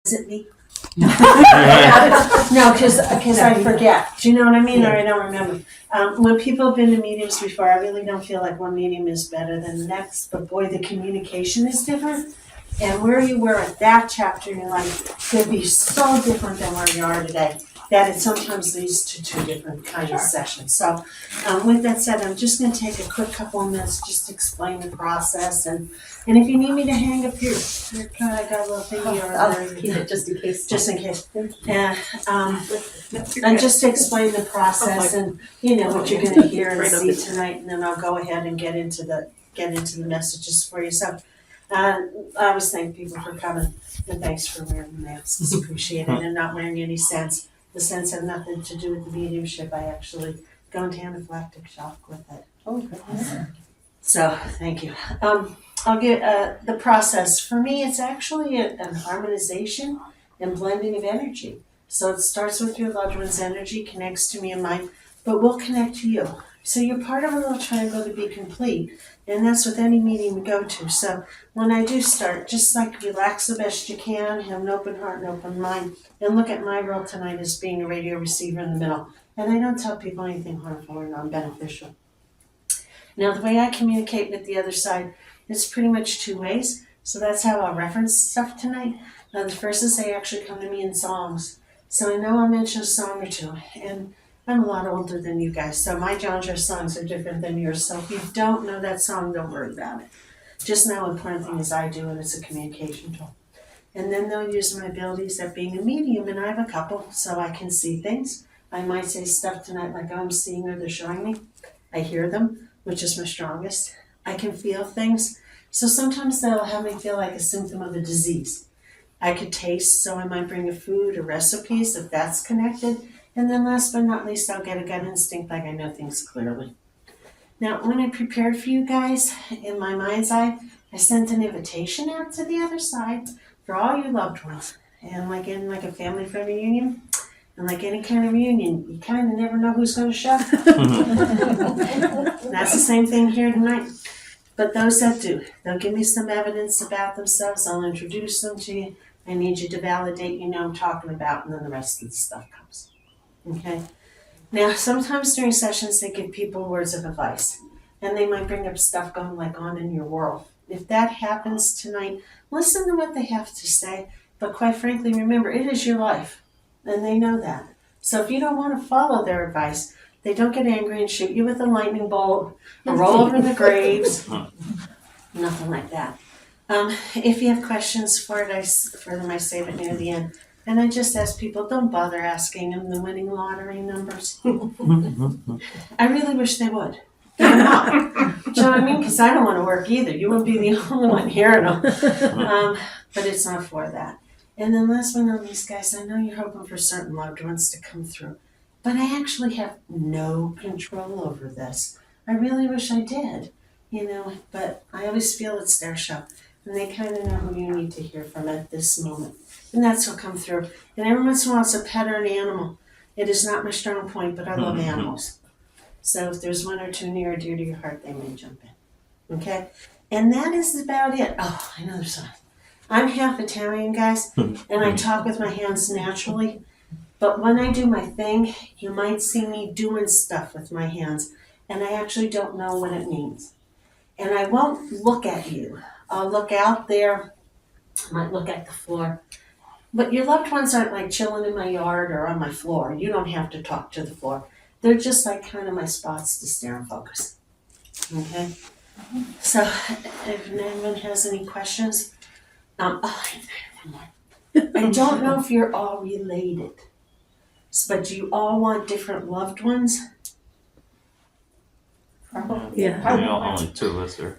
Is it me? No, because I forget. Do you know what I mean? Or I don't remember. When people have been to meetings before, I really don't feel like one meeting is better than the next. But boy, the communication is different. And where you were at that chapter in your life could be so different than where you are today, that it sometimes leads to two different kinds of sessions. So with that said, I'm just going to take a quick couple of minutes just to explain the process. And if you need me to hang up here, I got a little thingy I'll keep it just in case. Just in case. And just to explain the process and you know what you're going to hear and see tonight, and then I'll go ahead and get into the messages for you. So I always thank people for coming, and thanks for wearing the masks. It's appreciated, and not wearing any scents. The scents have nothing to do with the mediumship. I actually go into anaphylactic shock with it. Oh, goodness. So thank you. I'll get the process. For me, it's actually an harmonization and blending of energy. So it starts with your loved one's energy, connects to me and mine, but we'll connect to you. So you're part of a little triangle to be complete, and that's with any meeting we go to. So when I do start, just like relax the best you can, have an open heart and open mind, and look at my role tonight as being a radio receiver in the middle. And I don't tell people anything harmful or non-beneficial. Now, the way I communicate with the other side, it's pretty much two ways. So that's how I'll reference stuff tonight. Now, the first is they actually come to me in songs. So I know I'll mention a song or two. And I'm a lot older than you guys, so my genre songs are different than yours. So if you don't know that song, don't worry about it. Just know the important thing is I do, and it's a communication tool. And then they'll use my abilities at being a medium, and I have a couple, so I can see things. I might say stuff tonight like, oh, I'm seeing or they're showing me. I hear them, which is my strongest. I can feel things. So sometimes they'll have me feel like a symptom of a disease. I could taste, so I might bring a food or recipes if that's connected. And then last but not least, I'll get a gut instinct like I know things clearly. Now, when I prepared for you guys, in my mind's eye, I sent an invitation out to the other side for all your loved ones. And like in like a family friend reunion, and like any kind of reunion, you kind of never know who's going to show. That's the same thing here tonight. But those that do, they'll give me some evidence about themselves. I'll introduce them to you. I need you to validate you know I'm talking about, and then the rest of the stuff comes. Okay. Now, sometimes during sessions, they give people words of advice, and they might bring up stuff going like on in your world. If that happens tonight, listen to what they have to say. But quite frankly, remember, it is your life, and they know that. So if you don't want to follow their advice, they don't get angry and shoot you with a lightning bolt or roll over the graves. Nothing like that. If you have questions for them, I save it near the end. And I just ask people, don't bother asking them the winning lottery numbers. I really wish they would. They're not. Do you know what I mean? Because I don't want to work either. You wouldn't be the only one hearing them. But it's not for that. And then last but not least, guys, I know you're hoping for certain loved ones to come through. But I actually have no control over this. I really wish I did, you know, but I always feel it's their show. And they kind of know who you need to hear from at this moment. And that's what come through. And every once in a while, it's a pet or an animal. It is not my strong point, but I love animals. So if there's one or two near or dear to your heart, they may jump in. Okay? And that is about it. Oh, I know there's one. I'm half Italian, guys, and I talk with my hands naturally. But when I do my thing, you might see me doing stuff with my hands, and I actually don't know what it means. And I won't look at you. I'll look out there. I might look at the floor. But your loved ones aren't like chilling in my yard or on my floor. You don't have to talk to the floor. They're just like kind of my spots to stare and focus. Okay? So if anyone has any questions, I don't know if you're all related, but do you all want different loved ones? Yeah. Only two of us are.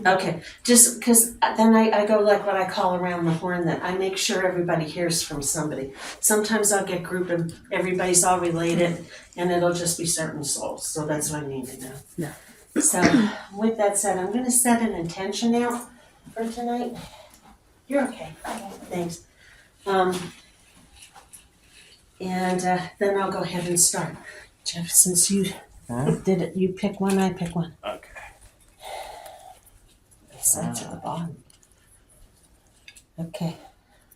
Okay, just because then I go like what I call around the horn, that I make sure everybody hears from somebody. Sometimes I'll get grouped and everybody's all related, and it'll just be certain souls. So that's what I need to know. No. So with that said, I'm going to set an intention out for tonight. You're okay. Thanks. And then I'll go ahead and start. Jeff, since you did it, you pick one, I pick one. Okay. Set to the bottom. Okay.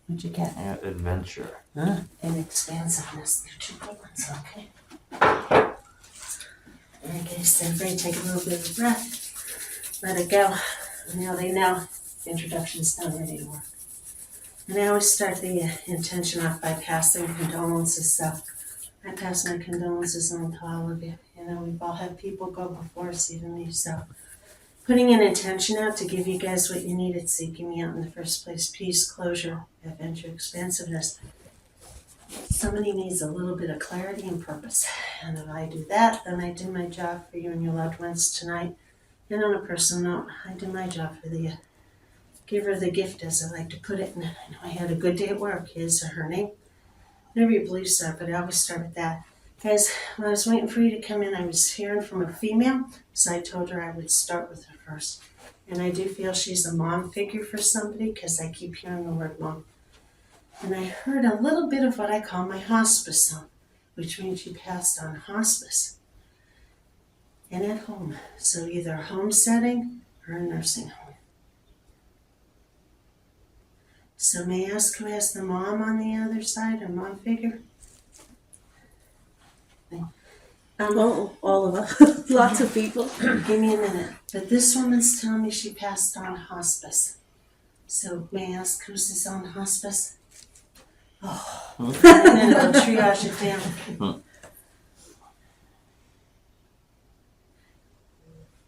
What'd you get? Adventure. Huh? And expansiveness. They're two good ones, okay? Okay, so everybody take a little bit of a breath. Let it go. Now they know. Introduction's done, ready to work. And I always start the intention off by passing condolences. So I pass my condolences on to all of you. You know, we've all had people go before us, even me. So putting an intention out to give you guys what you needed, seeking me out in the first place. Peace, closure, adventure, expansiveness. Somebody needs a little bit of clarity and purpose. And if I do that, then I do my job for you and your loved ones tonight. And on a personal note, I do my job for the giver of the gift, as I like to put it. And I know I had a good day at work. His or her name. Whatever your beliefs are, but I always start with that. Guys, when I was waiting for you to come in, I was hearing from a female, so I told her I would start with her first. And I do feel she's a mom figure for somebody, because I keep hearing the word mom. And I heard a little bit of what I call my hospice song, which means she passed on hospice and at home. So either a home setting or a nursing home. So may I ask who has the mom on the other side, or mom figure? All of us. Lots of people. Give me a minute. But this woman's telling me she passed on hospice. So may I ask who's this on hospice? Oh, and then it'll triage it down.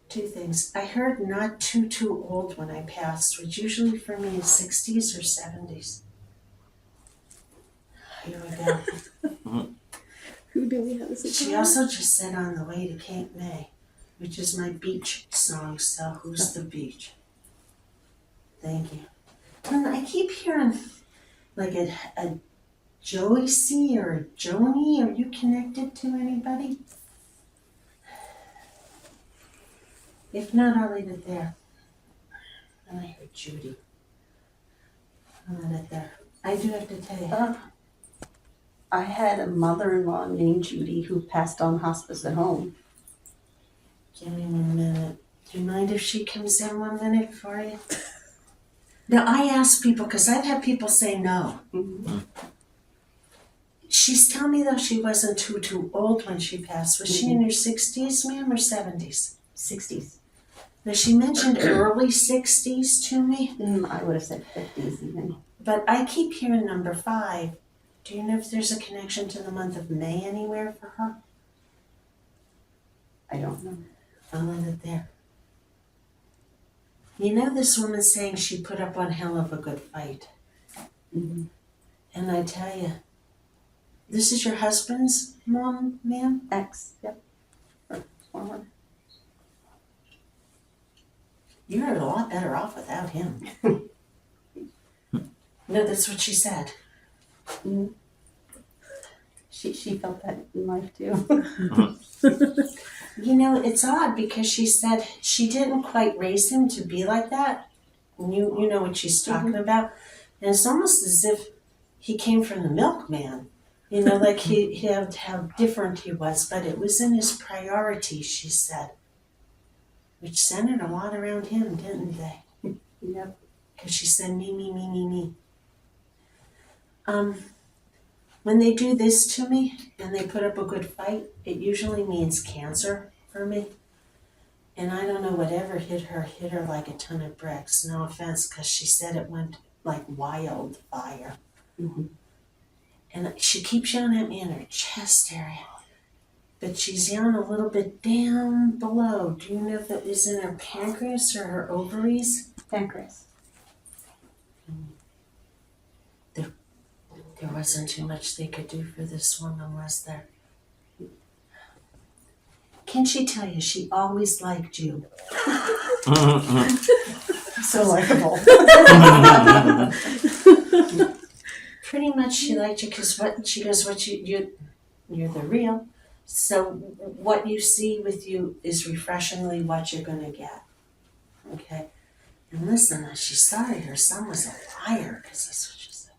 Two things. I heard not too old when I passed, which usually for me is 60s or 70s. Here we go. Who do we have as a She also just said on the way to Cape May, which is my beach song, so who's the beach? Thank you. And I keep hearing like a Joycey or a Joni. Are you connected to anybody? If not, I'll leave it there. And I heard Judy. I'll let it there. I do have to tell you. I had a mother-in-law named Judy who passed on hospice at home. Give me 1 minute. Do you mind if she comes in 1 minute for you? Now, I ask people, because I've had people say no. Mm-hmm. She's telling me, though, she wasn't too old when she passed. Was she in her 60s, ma'am, or 70s? 60s. Now, she mentioned early 60s to me, I would have said 50s even. but I keep hearing number 5. Do you know if there's a connection to the month of May anywhere for her? I don't know. I'll let it there. You know, this woman's saying she put up one hell of a good fight. Mm-hmm. And I tell you, this is your husband's mom, ma'am? Yep. Or former. You're a lot better off without him. No, that's what she said. Mm-hmm. She felt that in life too. You know, it's odd because she said she didn't quite raise him to be like that. You know what she's talking about. And it's almost as if he came from the milkman. You know, like he had how different he was, but it was in his priorities, she said. Which centered a lot around him, didn't they? Yep. Because she said me. When they do this to me and they put up a good fight, it usually means cancer for me. And I don't know, whatever hit her like a ton of bricks. No offense, because she said it went like wildfire. Mm-hmm. And she keeps yelling at me in her chest area. But she's yelling a little bit down below. Do you know if that is in her pancreas or her ovaries? Pancreas. There wasn't too much they could do for this woman, was there? Can she tell you she always liked you? So likable. Pretty much she liked you because you're the real. So what you see with you is refreshingly what you're going to get. Okay? And listen, she's sorry her son was a liar, because that's what she said.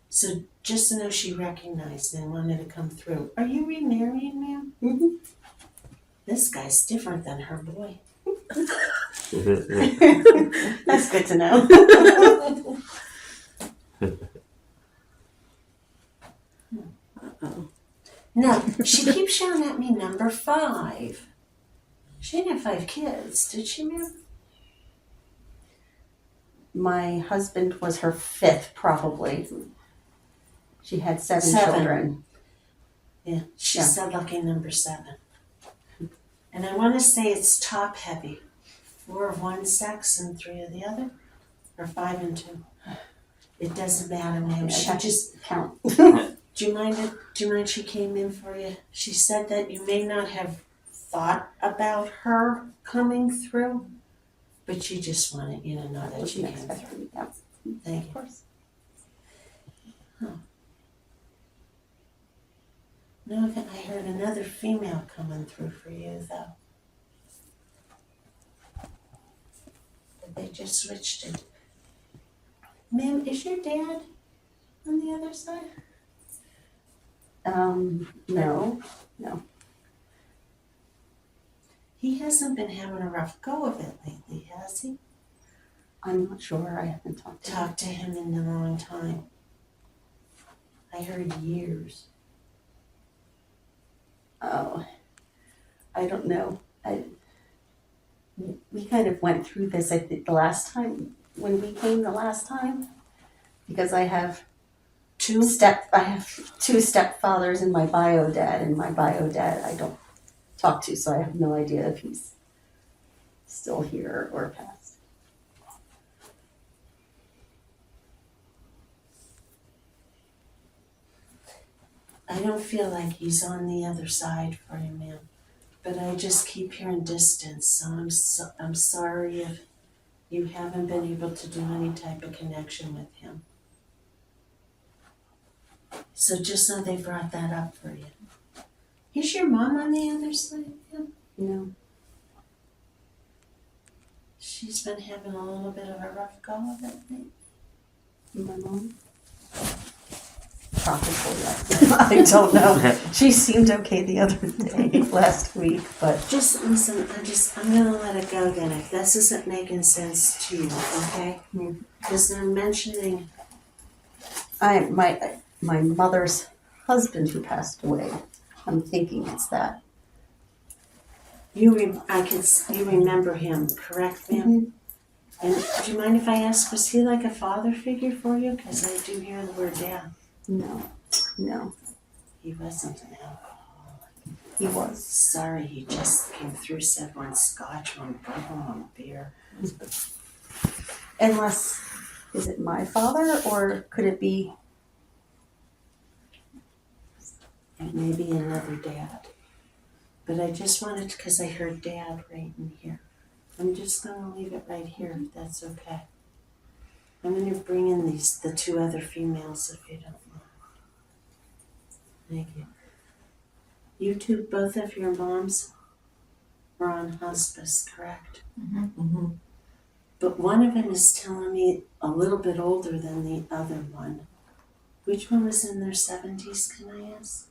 So just to know she recognized and wanted to come through. Are you remarried, ma'am? Mm-hmm. This guy's different than her boy. That's good to know. No, she keeps shouting at me number 5. She didn't have 5 kids, did she, ma'am? My husband was her 5th, probably. She had 7 7. children. Yeah, she Yeah. said lucky number 7. And I want to say it's top heavy. 4 of one sex and 3 of the other, or 5 and 2. It doesn't matter, ma'am. She I just. count. Do you mind she came in for you? She said that you may not have thought about her coming through, but she just wanted you to know that she came through. Yeah, Thank of you. course. No, I heard another female coming through for you, though. But they just switched it. Ma'am, is your dad on the other side? No. He hasn't been having a rough go of it lately, has he? I'm not sure. I haven't talked to him. Talked to him in a long time. I heard years. Oh, I don't know. We kind of went through this, I think, the last time, when we came the last time, because I have 2 stepfathers and my bio dad, and my bio dad I don't talk to, so I have no idea if he's still here or passed. I don't feel like he's on the other side for you, ma'am. But I just keep hearing distance, so I'm sorry if you haven't been able to do any type of connection with him. So just know they brought that up for you. Is your mom on the other side, ma'am? No. She's been having a little bit of a rough go of it lately. My mom? Probably, I don't know. She seemed okay the other day, last week, but Just listen, I'm gonna let it go then, if this isn't making sense to you, okay? Because they're mentioning, my mother's husband who passed away, I'm thinking it's that. you remember him, correct, ma'am? And do you mind if I ask, was he like a father figure for you? Because I do hear the word dad. No. He wasn't an alcoholic. He was. Sorry, he just came through, said one scotch, one bourbon, one beer. Unless, is it my father or could it be? It may be another dad. But I just wanted, because I heard dad right in here. I'm just gonna leave it right here, if that's okay. I'm gonna bring in the 2 other females, if you don't mind. Thank you. You 2, both of your moms were on hospice, correct? Mm-hmm. But one of them is telling me a little bit older than the other one. Which one was in their 70s, can I ask?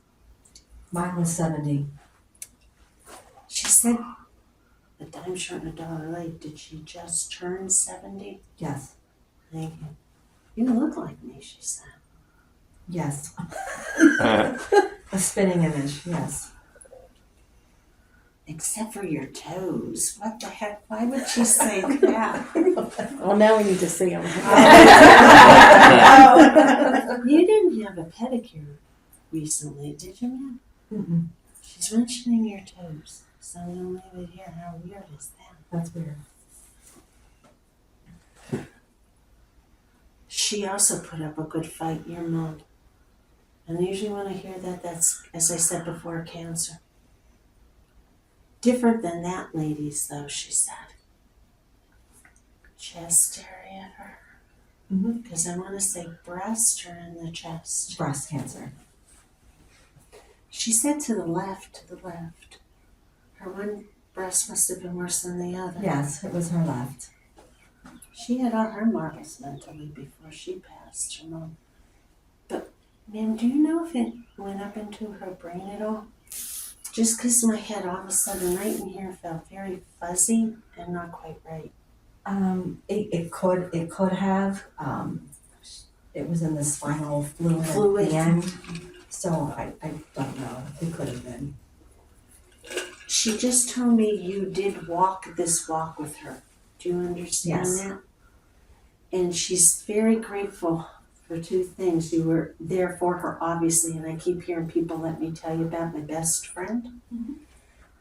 Mine was 70. She said a dime short and a dollar late. Did she just turn 70? Yes. Thank you. You look like me, she said. Yes. A spinning image, yes. Except for your toes. What the heck? Why would she say that? Well, now we need to see them. You didn't have a pedicure recently, did you, ma'am? Mm-mm. She's mentioning your toes. So I'm going to leave it here. How weird is that? That's weird. She also put up a good fight, your mom. And usually when I hear that, that's, as I said before, cancer. Different than that lady's, though, she said. Chest area of her. Mm-hmm. Because I want to say breast or in the chest. Breast cancer. She said to the left. Her one breast must have been worse than the other. Yes, it was her left. She had all her marbles mentally before she passed, her mom. But, ma'am, do you know if it went up into her brain at all? Just because my head all of a sudden right in here felt very fuzzy and not quite right. It could have. It was in the spinal fluid at Fluid. the end. So I don't know, it could have been. She just told me you did walk this walk with her. Do you understand Yes. that? And she's very grateful for two things. You were there for her, obviously, and I keep hearing people let me tell you about my best friend. Mhm.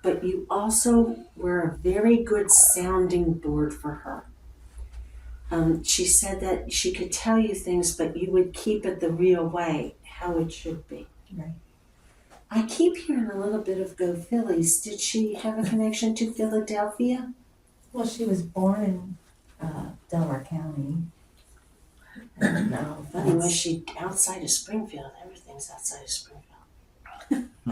But you also were a very good sounding board for her. She said that she could tell you things, but you would keep it the real way, how it should be. Right. I keep hearing a little bit of Go Phillies. Did she have a connection to Philadelphia? Well, she was born in Delaware County. I don't know. if Funny, was that's- she outside of Springfield? Everything's outside of Springfield.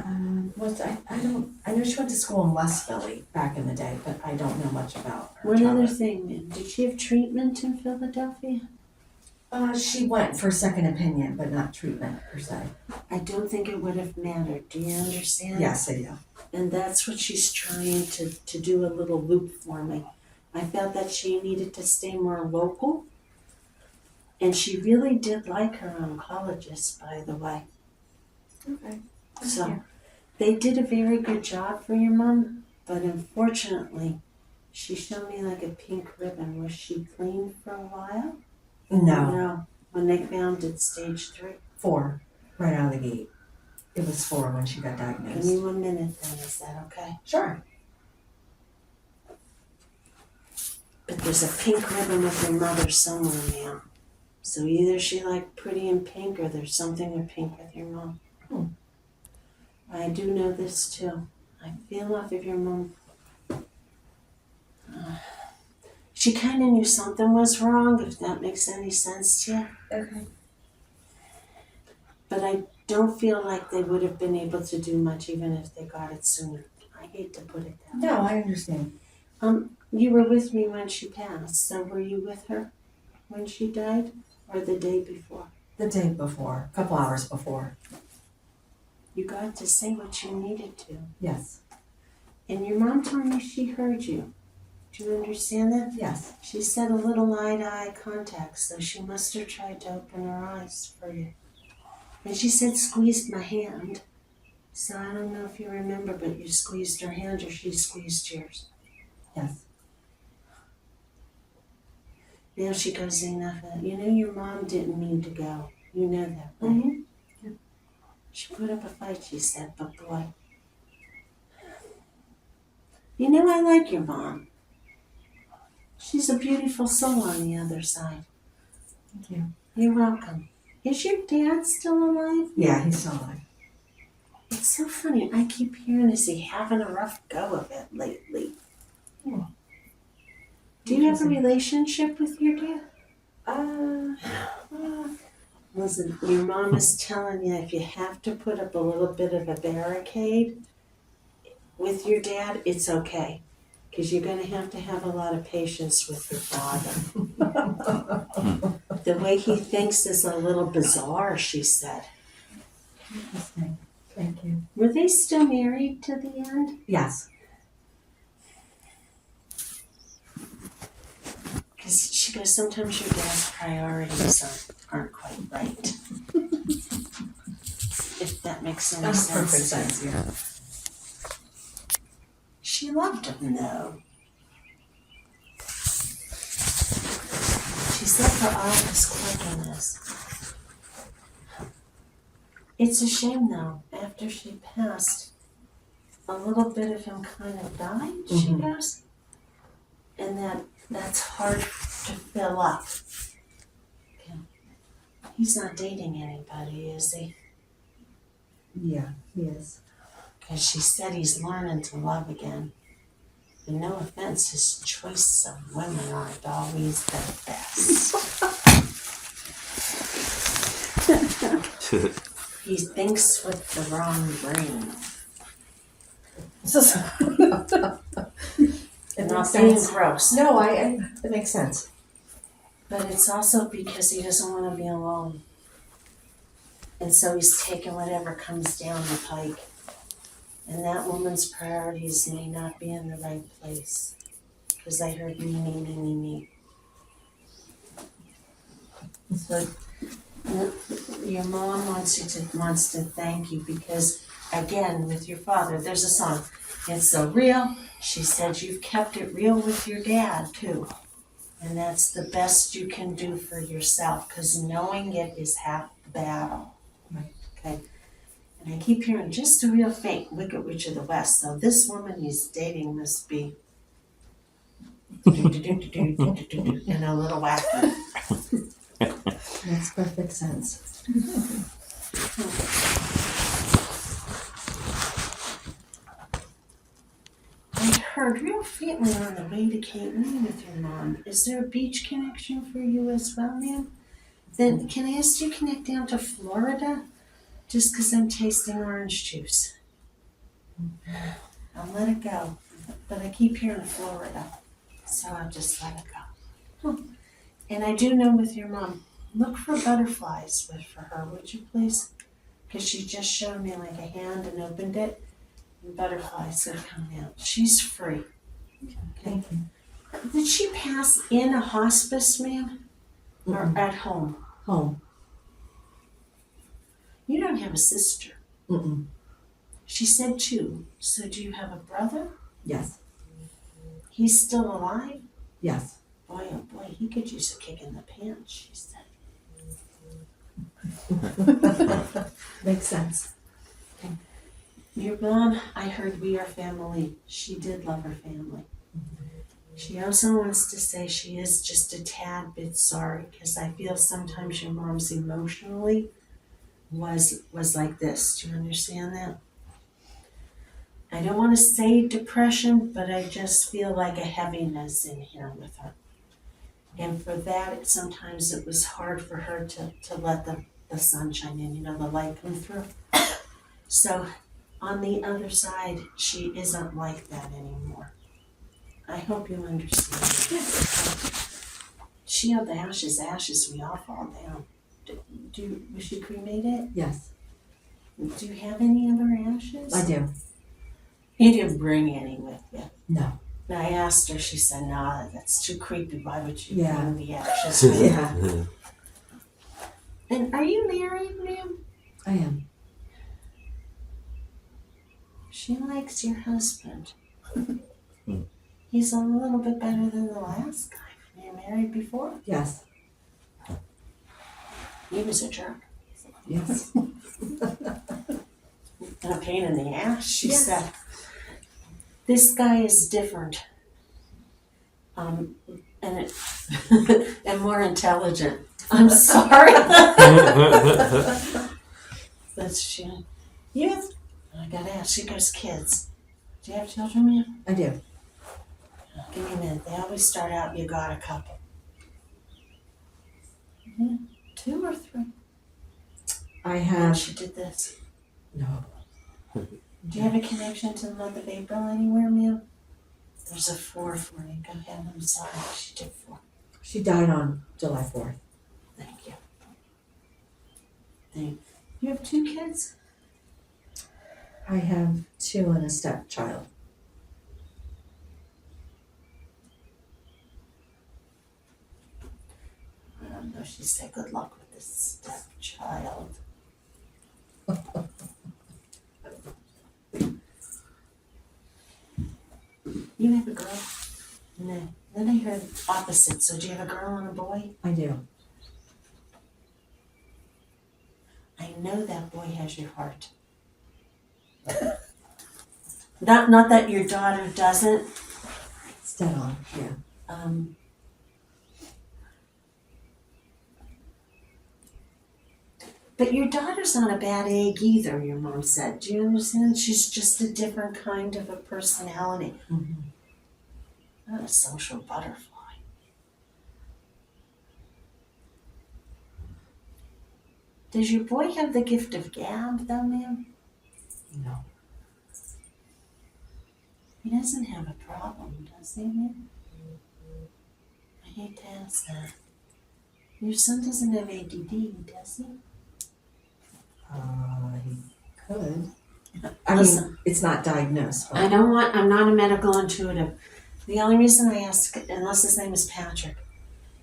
I know she went to school in West Philly back in the day, but I don't know much about her. One other childhood. thing, did she have treatment in Philadelphia? She went for second opinion, but not treatment per se. I don't think it would have mattered. Do you understand? Yes, I do. And that's what she's trying to do a little loop for me. I felt that she needed to stay more local. And she really did like her oncologist, by the way. Okay. So they did a very good job for your mom, but unfortunately, she showed me like a pink ribbon. Was she clean for a while? No, No. When they found it stage 3. 4, right out of the gate. It was 4 when she got Give diagnosed. me 1 minute then, is that okay? Sure. But there's a pink ribbon with your mother somewhere now. So either she liked pretty in pink or there's something with pink with your mom. Hmm. I do know this too. I feel off of your mom. She kind of knew something was wrong, if that makes any sense to you. Okay. But I don't feel like they would have been able to do much even if they got it sooner. I hate to put it that way. No, I understand. You were with me when she passed, so were you with her when she died or the day before? The day before, a couple hours before. You got to say what you needed to. Yes. And your mom told me she heard you. Do you understand that? Yes. She said a little eye-to-eye contact, so she must have tried to open her eyes for you. And she said squeezed my hand. So I don't know if you remember, but you squeezed her hand or she squeezed yours. Yes. Now she goes enough. You know your mom didn't mean to go. You know that, right? Mm-hmm. She put up a fight, she said, but boy. You know I like your mom. She's a beautiful soul on the other side. Thank you. You're welcome. Is your dad still alive? Yeah, he's still alive. It's so funny. I keep hearing, is he having a rough go of it lately? Hmm. Do you have a relationship with your dad? Listen, your mom is telling you if you have to put up a little bit of a barricade with your dad, it's okay. Because you're going to have a lot of patience with your father. The way he thinks is a little bizarre, she said. Interesting. Thank you. Were they still married to the end? Yes. Because she goes, sometimes your dad's priorities aren't quite right. If that makes any That's sense. perfect sense, yeah. She loved him though. She said her eye was quick in this. It's a shame though, after she passed, a little bit of him kind of died, she Mhm. goes. And that's hard to fill up. Okay. He's not dating anybody, is he? Yeah, he is. Because she said he's learning to love again. And no offense, his choice of women aren't always the best. He thinks with the wrong brain. It Not makes being sense. gross. No, it makes sense. But it's also because he doesn't want to be alone. And so he's taking whatever comes down the pike. And that woman's priorities may not be in the right place. Because I heard me. So Your mom wants to thank you because, again, with your father, there's a song. It's so real. She said you've kept it real with your dad too, and that's the best you can do for yourself because knowing it is half the battle. Right. Okay. And I keep hearing just a real faint Wicked Witch of the West. So this woman he's dating must be and a little wacky. Makes perfect sense. I heard real faintly on the way to Cape May with your mom. Is there a beach connection for you as well, ma'am? Then can I ask you to connect down to Florida? Just because I'm tasting orange juice. I'll let it go. But I keep hearing Florida. So I'll just let it go. And I do know with your mom, look for butterflies for her, would you please? Because she just showed me like a hand and opened it. And butterflies are coming out. She's free. Thank you. Did she pass in a hospice, ma'am? Or Mm-mm. at home? Home. You don't have a sister. Mm-mm. She said two. So do you have a brother? Yes. He's still alive? Yes. Boy, oh boy, he could use a kick in the pants, she said. Makes sense. Your mom, I heard we are family. She did love her family. She also wants to say she is just a tad bit sorry because I feel sometimes your mom's emotionally was like this. Do you understand that? I don't want to say depression, but I just feel like a heaviness in here with her. And for that, sometimes it was hard for her to let the sunshine in, the light come through. So on the other side, she isn't like that anymore. I hope you understand. Shield the ashes, we all fall down. Was she cremated? Yes. Do you have any other ashes? I do. You didn't bring any with you. No. And I asked her, she said, nah, that's too creepy. Why would you Yeah. bring the ashes? Yeah. And are you married, ma'am? I am. She likes your husband. He's a little bit better than the last guy. Were you married before? Yes. He was a jerk. Yes. And a pain in the ass, she Yes. said. This guy is different. And and more intelligent. I'm sorry. That's she. Yeah. I gotta ask. She goes, kids. Do you have children, ma'am? I do. Give me a minute. They always start out, you got a couple. Yeah. 2 or 3. I And have. she did this. No. Do you have a connection to the month of April anywhere, ma'am? There's a 4 for you. Go ahead. I'm sorry. She did 4. She died on July 4th. Thank you. You have 2 kids? I have 2 and a stepchild. I don't know. She said, good luck with this stepchild. You have a girl? No. Then I heard opposite. So do you have a girl and a boy? I do. I know that boy has your heart. Not that your daughter doesn't. It's dead on. Yeah. But your daughter's not a bad egg either, your mom said. Do you understand? She's just a different kind of a personality. Mm-hmm. Not a social butterfly. Does your boy have the gift of gab, though, ma'am? No. He doesn't have a problem, does he, ma'am? I hate to ask that. Your son doesn't have ADD, does he? He could. I Listen. mean, it's not diagnosed. But I'm not a medical intuitive. The only reason I ask, unless his name is Patrick,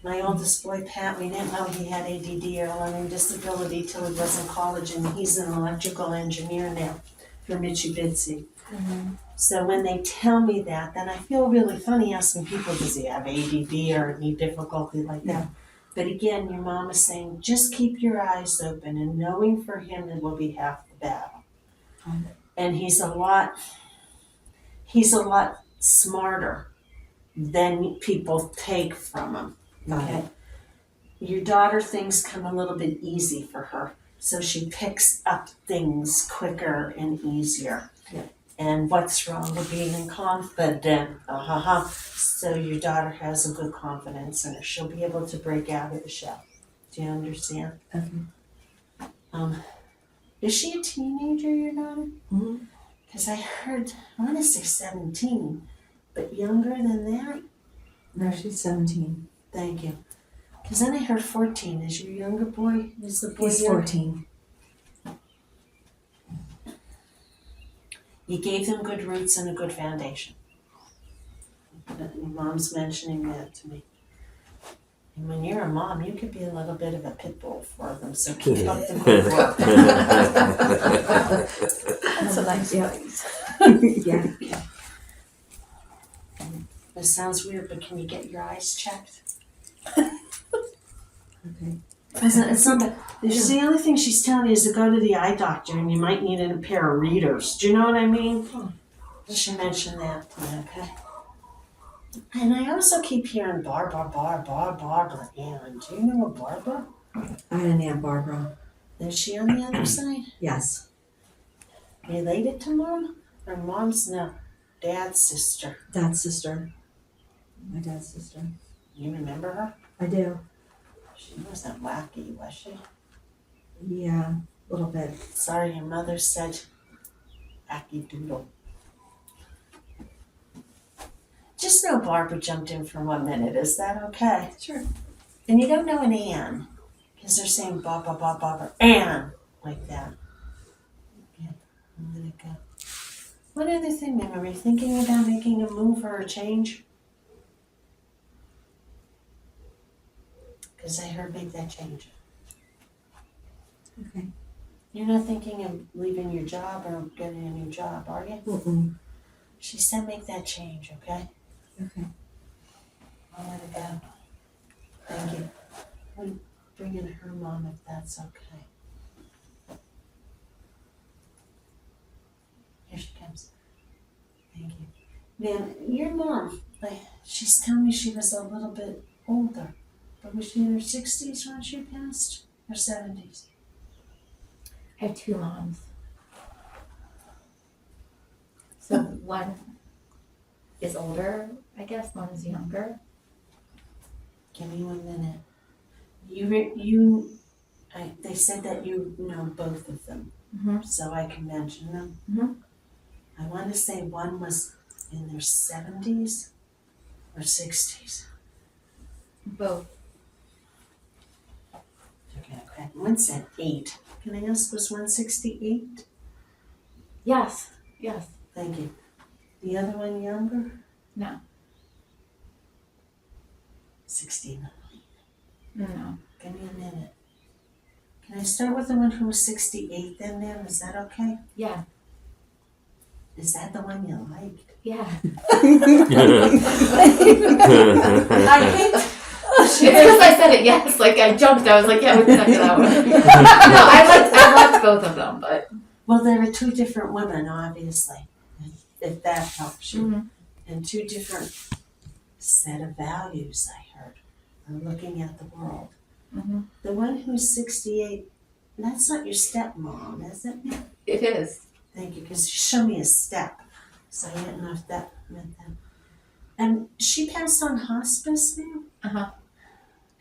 My oldest boy, Pat, we didn't know he had ADD or learning disability till he was in college, and he's an electrical engineer now for Mitsubishi. So when they tell me that, then I feel really funny asking people, does he have ADD or any difficulty like that? But again, your mom is saying, just keep your eyes open, and knowing for him it will be half the battle. And he's a lot smarter than people take from him. Okay. Your daughter, things come a little bit easy for her, so she picks up things quicker and easier. Yeah. And what's wrong with being confident? So your daughter has a good confidence in her. She'll be able to break out of the shell. Do you understand? Okay. Is she a teenager, your daughter? Mhm. Because I heard, I want to say 17, but younger than that? No, she's 17. Thank you. Because then I heard 14. Is your younger boy, is the boy He's younger? 14. You gave them good roots and a good foundation. Your mom's mentioning that to me. And when you're a mom, you could be a little bit of a pit bull for them, so keep up the good work. That's a nice place. Yeah. It sounds weird, but can you get your eyes checked? Okay. It's not that. The only thing she's telling you is to go to the eye doctor, and you might need a pair of readers. Do you know what I mean? She mentioned that to me, okay? And I also keep hearing Barbara. Ann. Do you know a Barbara? I had an Aunt Barbara. Is she on the other side? Yes. Related to mom? Or mom's no, dad's sister. Dad's sister. My dad's sister. You remember her? I do. She wasn't wacky, was she? Yeah, a little bit. Sorry, your mother said wacky doodle. Just know Barbara jumped in for 1 minute. Is that okay? Sure. And you don't know an Ann, because they're saying Barbara, Ann, like that. Yeah, I'm gonna go. One other thing, ma'am, are you thinking about making a move or a change? Because I heard make that change. Okay. You're not thinking of leaving your job or getting a new job, are you? Mm-mm. She said make that change, okay? Okay. I'll let it go. Thank you. I'm bringing her mom if that's okay. Here she comes. Thank you. Ma'am, your mom, she's telling me she was a little bit older. But was she in her 60s when she passed? Or 70s? I have two moms. So one is older, I guess, one is younger. Give me 1 minute. They said that you know both of them, so I can mention them. Mhm. I want to say one was in their 70s or 60s. Both. Okay. One said 8. Can I ask, was 168? Yes. Thank you. The other one younger? No. 69. No. Give me a minute. Can I start with the one who was 68 then, ma'am? Is that okay? Yeah. Is that the one you liked? Yeah. I hate. It's because I said it yes. Like I jumped. I was like, yeah, we can do that one. No, I liked both of them, but Well, there are two different women, obviously, if that helps you. Mhm. And two different set of values, I heard, are looking at the world. Mhm. The one who's 68, that's not your stepmom, is it? it is. Thank you, because you showed me a step, so I didn't know if that meant that. And she passed on hospice now? Uh-huh.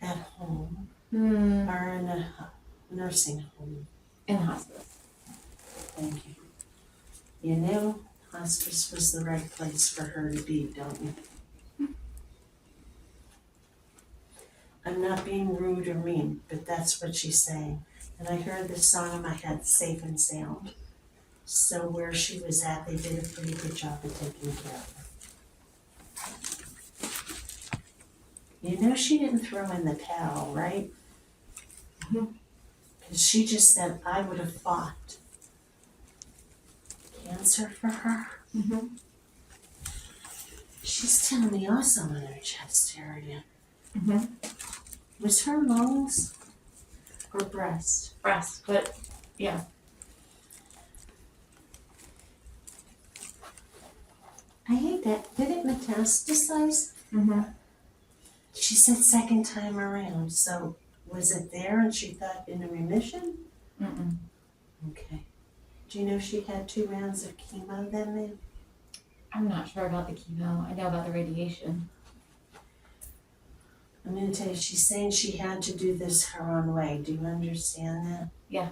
At home, Mm, or in a nursing home. in hospice. Thank you. You knew hospice was the right place for her to be, don't you? I'm not being rude or mean, but that's what she's saying. And I heard this song in my head, Safe and Sound. So where she was at, they did a pretty good job of taking care of her. You know she didn't throw in the towel, right? Mhm. Because she just said, I would have fought cancer for her. Mm-hmm. She's telling me also in her chest area. Mm-hmm. Was her lungs or breast? Breast, but yeah. I hate that. Did it metastasize? Mm-hmm. She said second time around. So was it there and she thought in a remission? Mm-mm. Okay. Do you know she had 2 rounds of chemo then, ma'am? I'm not sure about the chemo. I know about the radiation. I'm going to tell you, she's saying she had to do this her own way. Do you understand that? Yeah.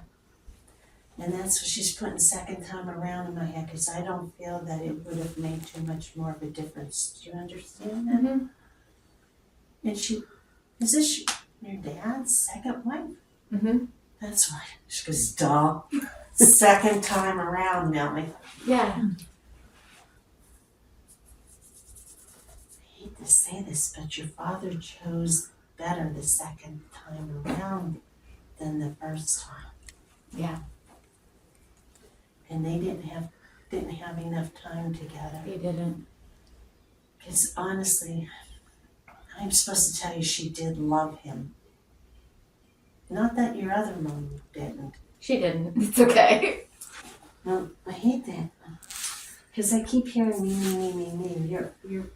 And that's what she's putting second time around in my head because I don't feel that it would have made too much more of a difference. Do you understand that? Mm-hmm. And is this your dad's second wife? Mm-hmm. That's right. She goes, duh. Second time around, Nellie. Yeah. I hate to say this, but your father chose better the second time around than the first time. Yeah. And they didn't have enough time together. They didn't. Because honestly, I'm supposed to tell you she did love him. Not that your other mom didn't. She didn't. It's okay. No, I hate that. Because I keep hearing me. Your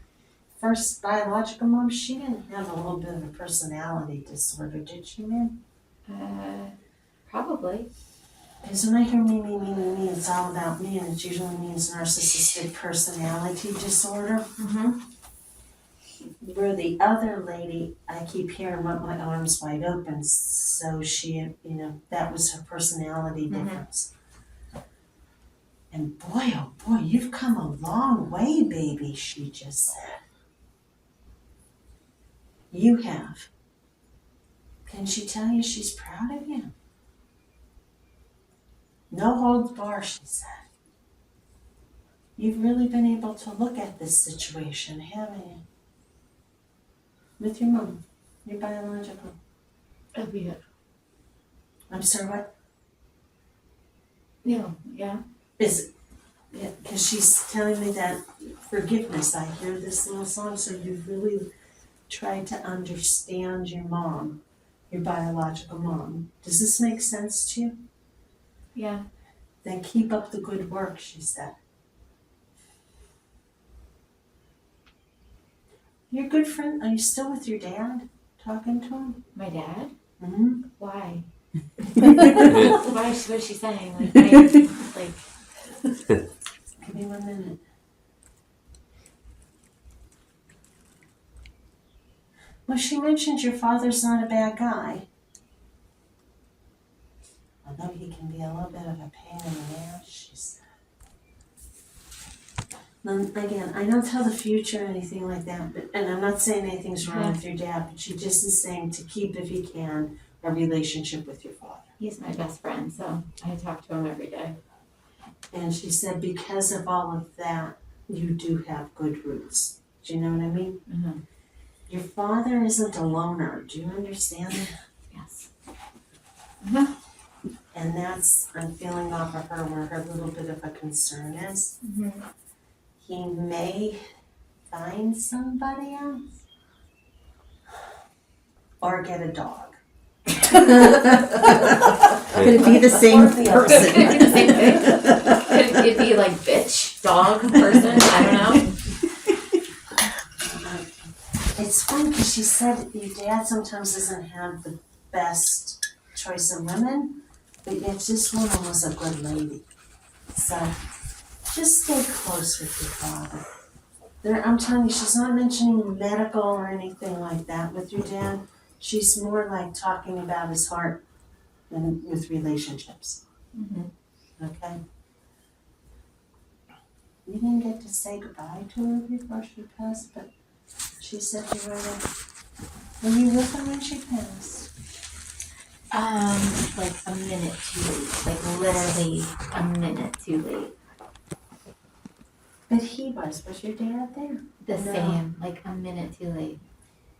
first biological mom, she didn't have a little bit of a personality disorder, did she, ma'am? Probably. Because when I hear me, it's all about me, and it usually means narcissistic personality disorder. Mm-hmm. Where the other lady, I keep hearing want my arms wide open, so she, that was her personality difference. And boy, oh boy, you've come a long way, baby, she just said. You have. Can she tell you she's proud of you? No holds barred, she said. You've really been able to look at this situation, haven't you? With your mom, your biological. Oh, yeah. I'm sorry, what? No. Yeah. Is it? Yeah, because she's telling me that forgiveness. I hear this little song, so you've really tried to understand your mom, your biological mom. Does this make sense to you? Yeah. Then keep up the good work, she said. Your good friend, are you still with your dad? Talking to him? My dad? Mm-hmm. Why? Why? What's she saying? Like, Give me 1 minute. Well, she mentioned your father's not a bad guy. Although he can be a little bit of a pain in the ass, she said. Now, again, I don't tell the future or anything like that, and I'm not saying anything's wrong with your dad, but she just is saying to keep, if you can, a relationship with your father. he's my best friend, so I talk to him every day. And she said because of all of that, you do have good roots. Do you know what I mean? Mm-hmm. Your father isn't a loner. Do you understand that? Yes. And that's, I'm feeling off of her where her little bit of a concern is. Mm-hmm. He may find somebody else or get a dog. Could it be the same Could it person? be the same thing? Could it be like bitch, dog, person? I don't know. It's funny because she said your dad sometimes doesn't have the best choice of women, but yet this woman was a good lady. So just stay close with your father. I'm telling you, she's not mentioning medical or anything like that with your dad. She's more like talking about his heart than with relationships. Mm-hmm. Okay? You didn't get to say goodbye to her before she passed, but she said you were there. Were you with her when she passed? Like a minute too late. Like literally a minute too late. But he was your dad there? The No. same, like a minute too late.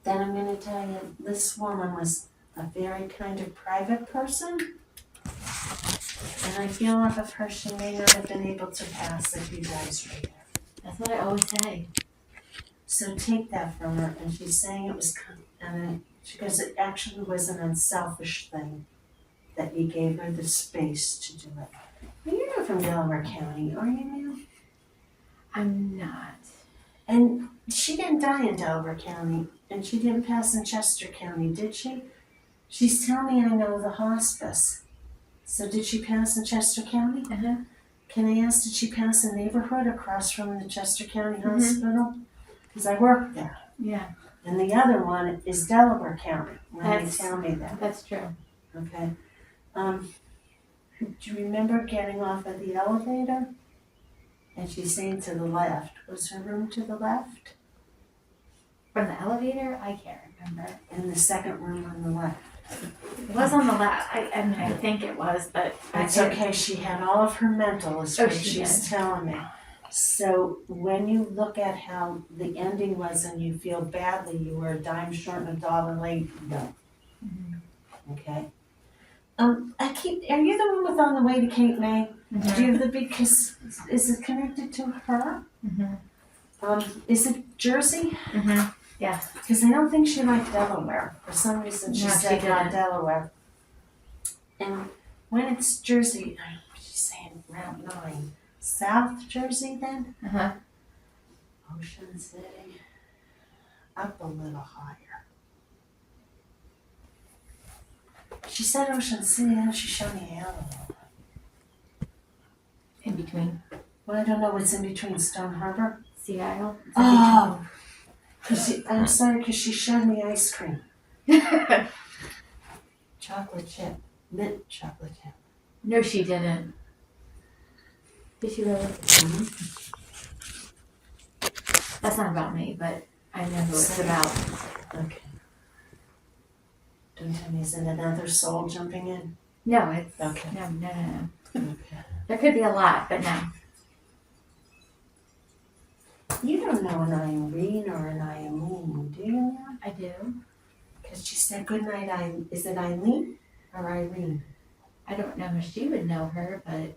then I'm gonna tell you, this woman was a very kind of private person. And I feel off of her, she may not have been able to pass if you guys were there. That's what I always say. So take that from her, and she's saying it was, and then she goes, it actually was an unselfish thing that you gave her the space to do it. Well, you're not from Delaware County, are you, ma'am? I'm not. And she didn't die in Delaware County, and she didn't pass in Chester County, did she? She's telling me I know the hospice. So did she pass in Chester County? Uh-huh. Can I ask, did she pass a neighborhood across from the Chester County Hospital? Because I worked there. Yeah, And the other one is Delaware County, when they That's- tell me that, that's true. okay? Do you remember getting off of the elevator? And she's saying to the left, was her room to the left? From the elevator, I can't remember. And the second room on the left? It was on the left. I mean, I think it was, but It's okay, she had all of her mental, is Oh, what she she's telling me. So when you look at how the ending was and you feel badly, you were a dime short and a dollar late, no. Okay? Are you the one with on the way to Cape May? Do you have the big kiss, is it connected to her? Is it Jersey? Yeah. Because I don't think she liked Delaware. For some reason she No, she said not didn't. Delaware. And when it's Jersey, she's saying Route 9. South Jersey then? Uh-huh. Ocean City. Up a little higher. She said Ocean City and she showed me out a little. In between. Well, I don't know what's in between Stone Harbor. Sea Isle. Oh! I'm sorry, because she showed me ice cream. Chocolate chip. Mint chocolate chip. No, she didn't. Did she really? That's not about me, but I know who it's about. Okay. Don't tell me, is it another soul jumping in? No, it's Okay. no. Okay. There could be a lot, but no. You don't know an Irene or an Eileen, do you know? I do. Because she said, good night, is it Eileen or Irene? I don't know if she would know her, but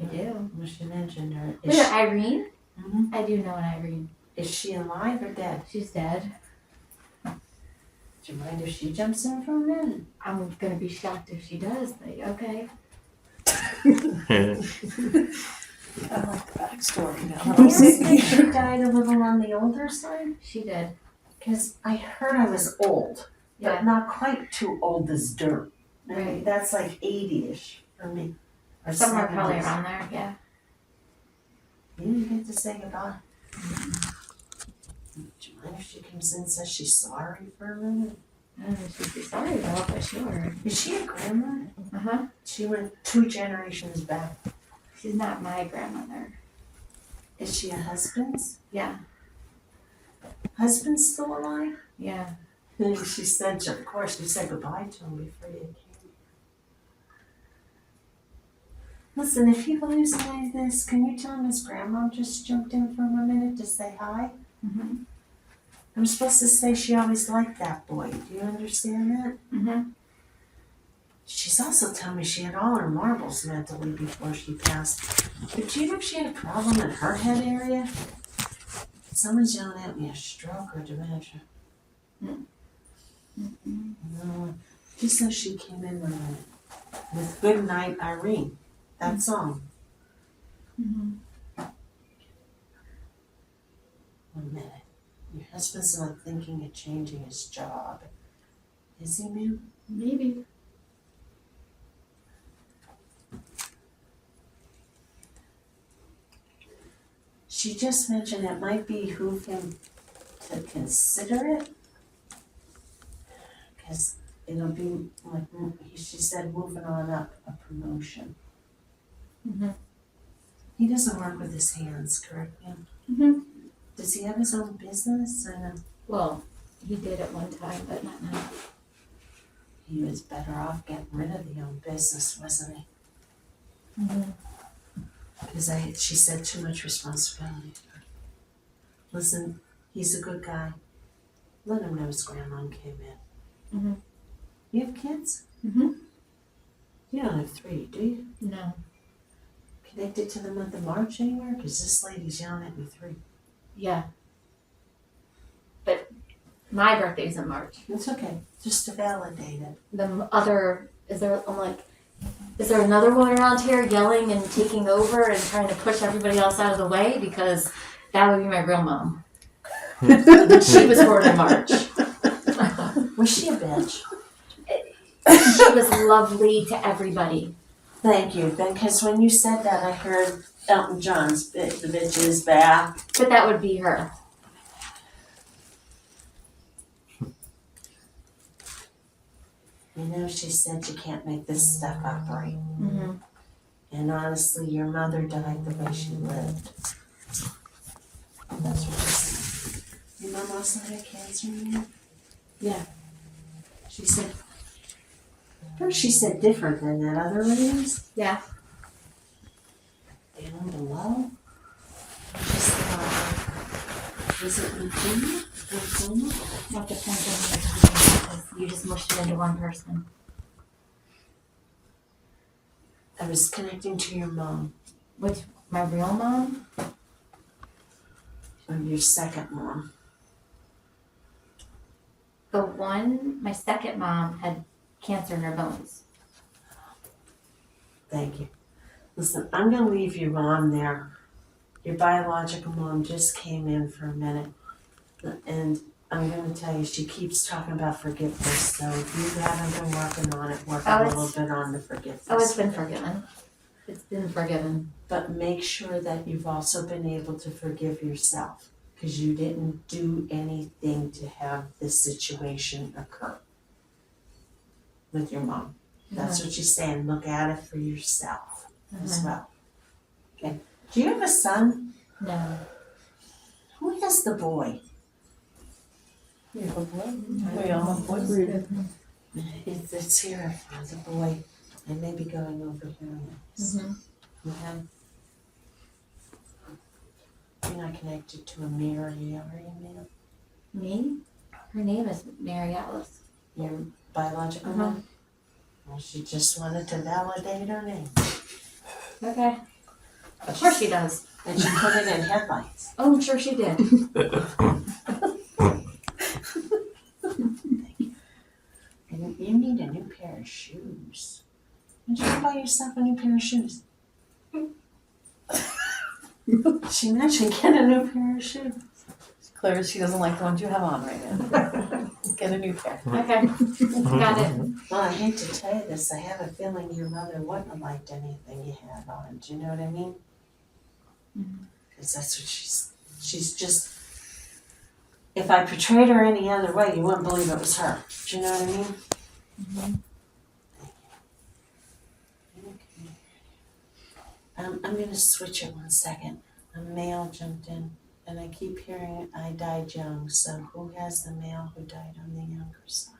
I do. Well, she mentioned her. Wait, Irene? Mhm. I do know an Irene. Is she alive or dead? She's dead. Do you mind if she jumps in for a minute? I'm gonna be shocked if she does, but okay. I like the backstory now. Can you say she died a little on the older side? She did. Because I heard I was old, but Yeah. not quite too old as dirt. I mean, Right. that's like 80-ish for me. Or Somewhere probably 70s. around there, yeah. You didn't get to say goodbye. Do you mind if she comes in and says she's sorry for a minute? She'd be sorry though, for sure. Is she a grandma? Uh-huh. She went 2 generations back. She's not my grandmother. Is she a husband's? Yeah. Husband's still alive? Yeah. And she said, of course, you said goodbye to him before you came. Listen, if he believes any of this, can you tell him his grandma just jumped in for a minute to say hi? Mm-hmm. I'm supposed to say she always liked that boy. Do you understand that? Mm-hmm. She's also telling me she had all her marbles mentally before she passed. But do you know if she had a problem in her head area? Someone's yelling at me, a stroke or dementia. No, she says she came in with Good Night Irene. That song. Mm-hmm. 1 minute. Your husband's not thinking of changing his job. Is he, ma'am? Maybe. She just mentioned it might behoove him to consider it. Because it'll be, like she said, moving on up a promotion. Mm-hmm. He doesn't work with his hands, correct, ma'am? Mm-hmm. Does he have his own business or no? Well, he did at one time, but not now. He was better off getting rid of the own business, wasn't he? Mm-hmm. Because she said too much responsibility. Listen, he's a good guy. Let him know his grandmom came in. Mhm. You have kids? Mhm. You don't have 3, do you? No. Connected to the month of March anywhere? Because this lady's yelling at me 3. Yeah. But my birthday's in March. It's okay, just to validate it. The other, I'm like, is there another one around here yelling and taking over and trying to push everybody else out of the way? Because that would be my real mom. She was born in March. Was she a bitch? She was lovely to everybody. Thank you, because when you said that, I heard Elton John's The Bitch Is Back. But that would be her. You know, she said you can't make this stuff up right. Mm-hmm. And honestly, your mother died the way she lived. That's what she said. Your mom also had cancer in you? Yeah. She said, first she said different than that other lady's. Yeah. Down below. She said, was it lymphoma? Lymphoma? Not depends on because you just mushed it into one person. I was connecting to your mom, Which, my real mom? or your second mom. My second mom had cancer in her bones. Thank you. Listen, I'm gonna leave your mom there. Your biological mom just came in for a minute. And I'm gonna tell you, she keeps talking about forgiveness, so if you haven't been working on it, work a little bit on the forgiveness. Oh, it's been forgiven. It's been forgiven. But make sure that you've also been able to forgive yourself, because you didn't do anything to have this situation occur with your mom. That's what she's saying, look at it for yourself as well. Okay, do you have a son? No. Who has the boy? We all have boys. It's here, the boy. I may be going over here. Mm-hmm. Okay. You're not connected to a Mary, are you, ma'am? Me? Her name is Mary Alice. Your biological mom? Well, she just wanted to validate her name. Okay. Of course she does. And she put it in headlights. Oh, I'm sure she did. And you need a new pair of shoes. Why don't you buy yourself a new pair of shoes? She mentioned get a new pair of shoes. Clear she doesn't like the ones you have on right now. Get a new pair. Okay. Got it. Well, I hate to tell you this, I have a feeling your mother wouldn't have liked anything you had on. Do you know what I mean? Because that's what she's just, if I portrayed her any other way, you wouldn't believe it was her. Do you know what I mean? Okay. I'm going to switch it 1 second. A male jumped in, and I keep hearing I died young. So who has the male who died on the younger side?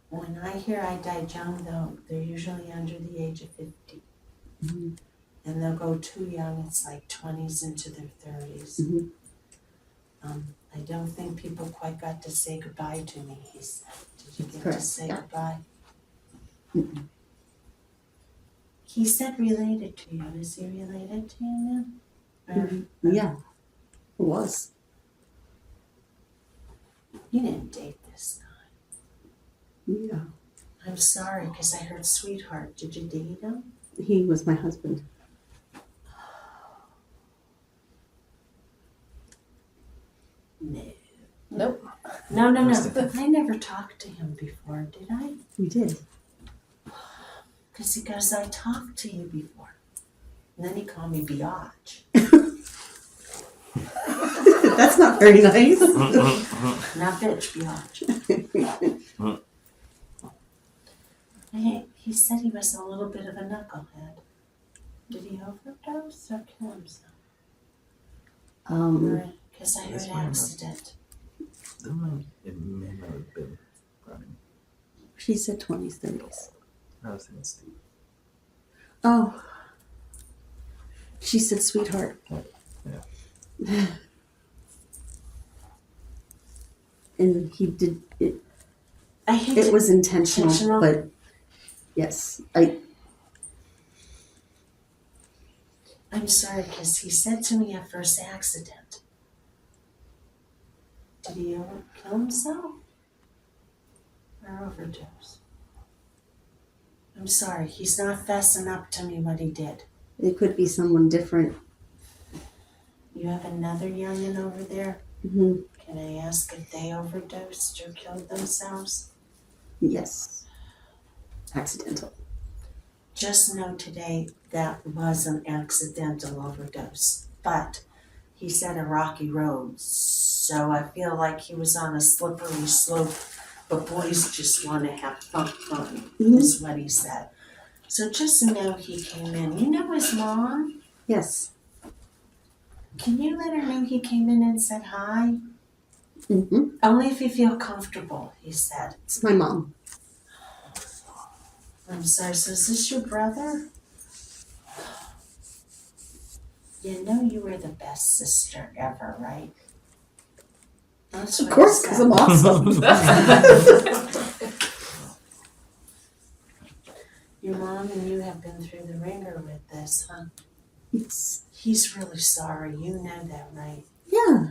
When I hear I died young, though, they're usually under the age of 50. Mm-hmm. And they'll go too young, it's like 20s into their 30s. Mhm. I don't think people quite got to say goodbye to me, he said. Did you get Correct. to say Yeah. goodbye? Mm-mm. He said related to you. Is he related to you now? Or, Yeah, it was. You didn't date this guy. Yeah, I'm sorry, because I heard sweetheart. Did you date him? he was my husband. No. Nope. No. I never talked to him before, did I? You did. Because he goes, I talked to you before. And then he called me biatch. That's not very nice. Not bitch, biatch. He said he was a little bit of a knucklehead. Did he overdose or kill himself? Because I Yes, heard ma'am. accident. It may not have been running. She said 20s, 30s. I was thinking Steve. Oh. She said sweetheart. Yeah. And he did it. I hate It to, was intentional, Intentional? but yes, I'm sorry, because he said to me at first accident. Did he ever kill himself? Or overdose? I'm sorry, he's not fessing up to me what he did. It could be someone different. You have another youngin' over there? Hmm. Can I ask if they overdosed or killed themselves? Yes, accidental. Just know today that was an accidental overdose. But he said a rocky road, so I feel like he was on a slippery slope, but boys just want to have fun, is what he said. So just know he came in. You know his mom? Yes. Can you let her know he came in and said hi? Hmm. Only if you feel comfortable, he said. It's my mom. I'm sorry, so is this your brother? You know you were the best sister ever, right? That's Of what course, he because said. I'm awesome. Your mom and you have been through the ringer with this, huh? Yes. He's really sorry, you know that, right? Yeah.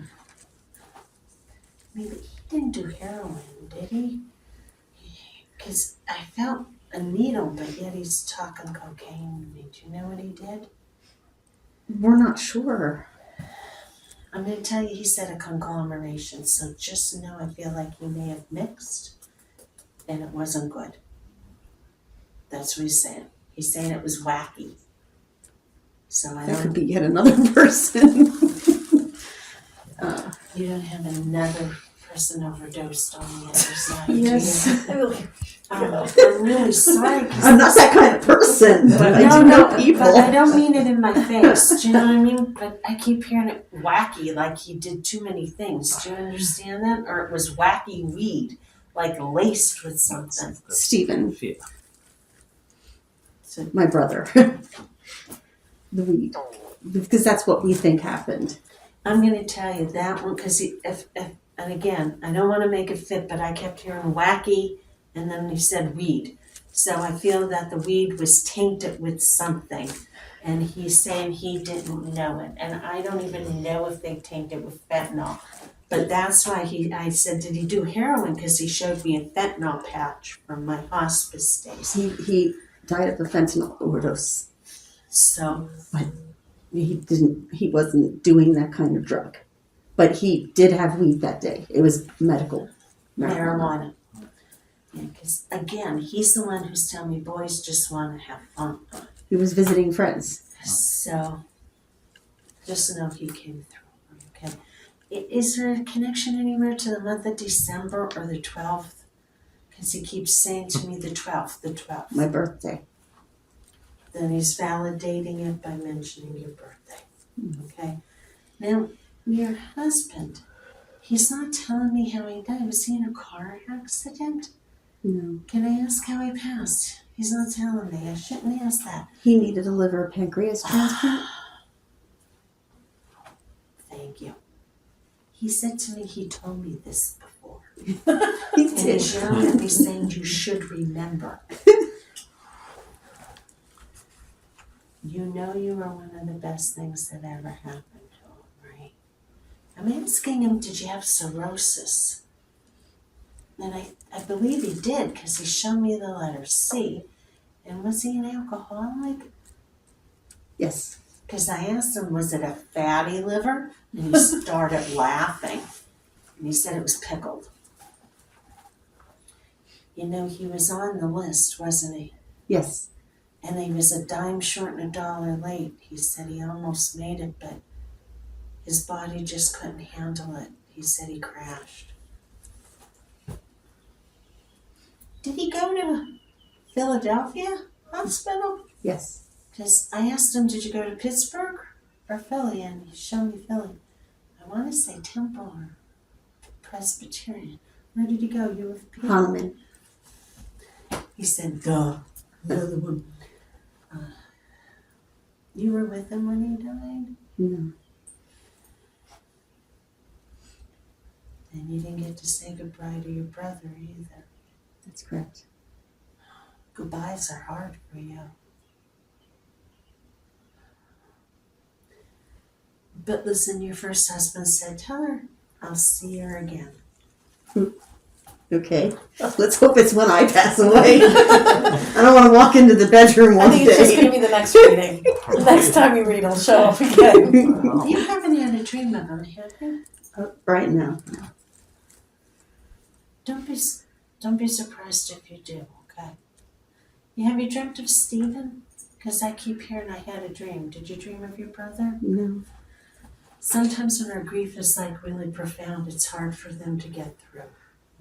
I mean, but he didn't do heroin, did he? Because I felt a needle, but yet he's talking cocaine to me. Do you know what he did? We're not sure. I'm going to tell you, he said a conglomeration, so just know I feel like he may have mixed, and it wasn't good. That's what he's saying. He's saying it was wacky. So I That could don't, be yet another person. you don't have another person overdosed on the other side, Yes. do you? I'm really sorry. 'Cause I'm not that kind of person, but I do know people. But I don't mean it in my face. Do you know what I mean? But I keep hearing it wacky, like he did too many things. Do you understand that? Or it was wacky weed, like laced with something. Stephen, Yeah. So my brother. The weed. Because that's what we think happened. I'm going to tell you that one because if and again, I don't want to make it fit, but I kept hearing wacky, and then he said weed. So I feel that the weed was tainted with something, and he's saying he didn't know it, and I don't even know if they tainted with fentanyl. But that's why I said, did he do heroin? Because he showed me a fentanyl patch from my hospice days. He died of a fentanyl overdose. So He wasn't doing that kind of drug. But he did have weed that day. It was medical marijuana. Yeah, because again, he's the one who's telling me boys just want to have fun. He was visiting friends. So, just know he came through. Okay. Is there a connection anywhere to the month of December or the 12th? Because he keeps saying to me the 12th, the 12th. My birthday. Then he's validating it by mentioning your birthday. Okay. Now, your husband, he's not telling me how he died. Was he in a car accident? No. Can I ask how he passed? He's not telling me. I shouldn't ask that. He needed a liver pancreas transplant. Thank you. He said to me, he told me this before. He And did. he's yelling at me saying, you should remember. You know you were one of the best things that ever happened to him, right? I'm asking him, did you have cirrhosis? And I believe he did, because he showed me the letter C. And was he an alcoholic? Yes. Because I asked him, was it a fatty liver? And he started laughing. And he said it was pickled. You know, he was on the list, wasn't he? Yes. And he was a dime short and $1 late. He said he almost made it, but his body just couldn't handle it. He said he crashed. Did he go to Philadelphia Hospital? Yes. Because I asked him, did you go to Pittsburgh or Philly? And he showed me Philly. I want to say Temple or Presbyterian. Where did he go? U of P? Hahnemann. He said, duh. Another one. You were with him when he died? No. And you didn't get to say goodbye to your brother either. That's correct. Goodbyes are hard for you. But listen, your first husband said, tell her I'll see her again. Okay. Let's hope it's when I pass away. I don't want to walk into the bedroom I one think it's just day. gonna be the next reading. The next time you read, it'll show up again. You haven't had a dream of him, have you? Right now. Don't be surprised if you do, okay? Have you dreamt of Stephen? Because I keep hearing I had a dream. Did you dream of your brother? No. Sometimes when our grief is like really profound, it's hard for them to get through,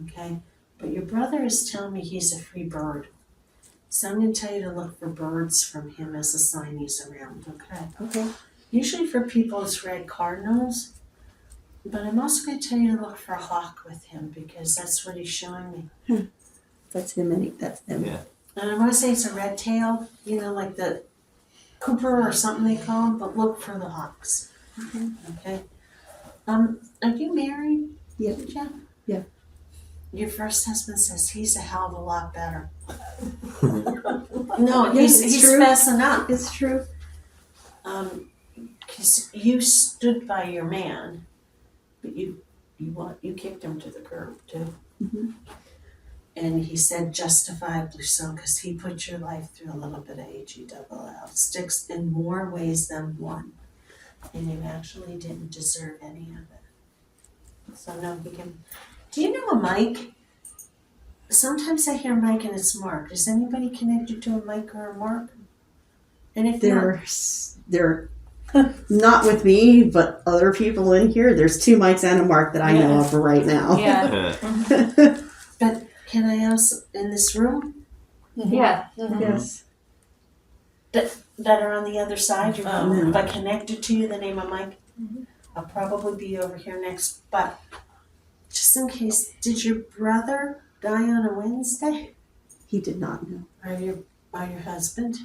okay? But your brother is telling me he's a free bird. So I'm going to tell you to look for birds from him as a sign he's around, okay? Okay. Usually for people it's red cardinals, but I'm also going to tell you to look for a hawk with him because that's what he's showing me. That's him. That's him. Yeah. And I want to say it's a red tail, like the Cooper or something they call them, but look for the hawks. Okay. Are you married? Yeah. Jeff? Yeah. Your first husband says he's a hell of a lot better. No, he's true. messing up. It's true. Because you stood by your man, but you kicked him to the curb too. Mhm. And he said justifiably so, because he put your life through a little bit of HE-double-L. Sticks in more ways than one. And you actually didn't deserve any of it. So no, he can. Do you know a Mike? Sometimes I hear Mike and it's Mark. Is anybody connected to a Mike or a Mark? And if They're not with me, but other people in here. There's 2 Mikes and a Mark that I know of right now. Yeah. But can I also, in this room, Yeah. Yes. that are on the other side, no. but connected to you, the name of Mike? I'll probably be over here next, but just in case, did your brother die on a Wednesday? He did not know. Or your husband?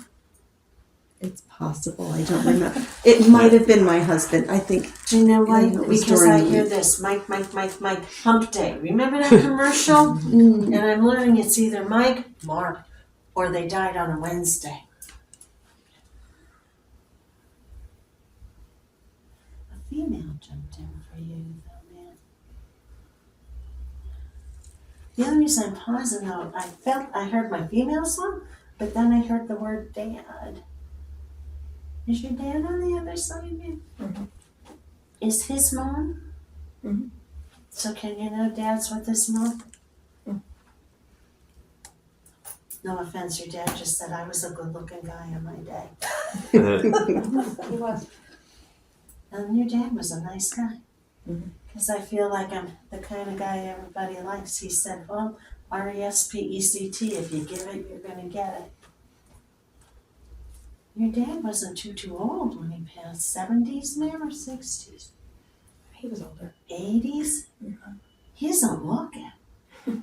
It's possible. I don't remember. It might have been my husband. I think. Do you know why? I know it was Because during I the hear week. this, Mike, Hump Day. Remember that commercial? And I'm learning it's either Mike, Mark, or they died on a Wednesday. A female jumped in for you, though, man. The other reason I'm pausing, though, I heard my female song, but then I heard the word dad. Is your dad on the other side, man? Is his mom? So can you know dad's with his mom? No offense, your dad just said I was a good-looking guy in my day. He was. And your dad was a nice guy. Because I feel like I'm the kind of guy everybody likes. He said, well, R-E-S-P-E-C-T, if you give it, you're going to get it. Your dad wasn't too old when he passed. 70s, ma'am, or 60s? He was older. 80s? He doesn't look it.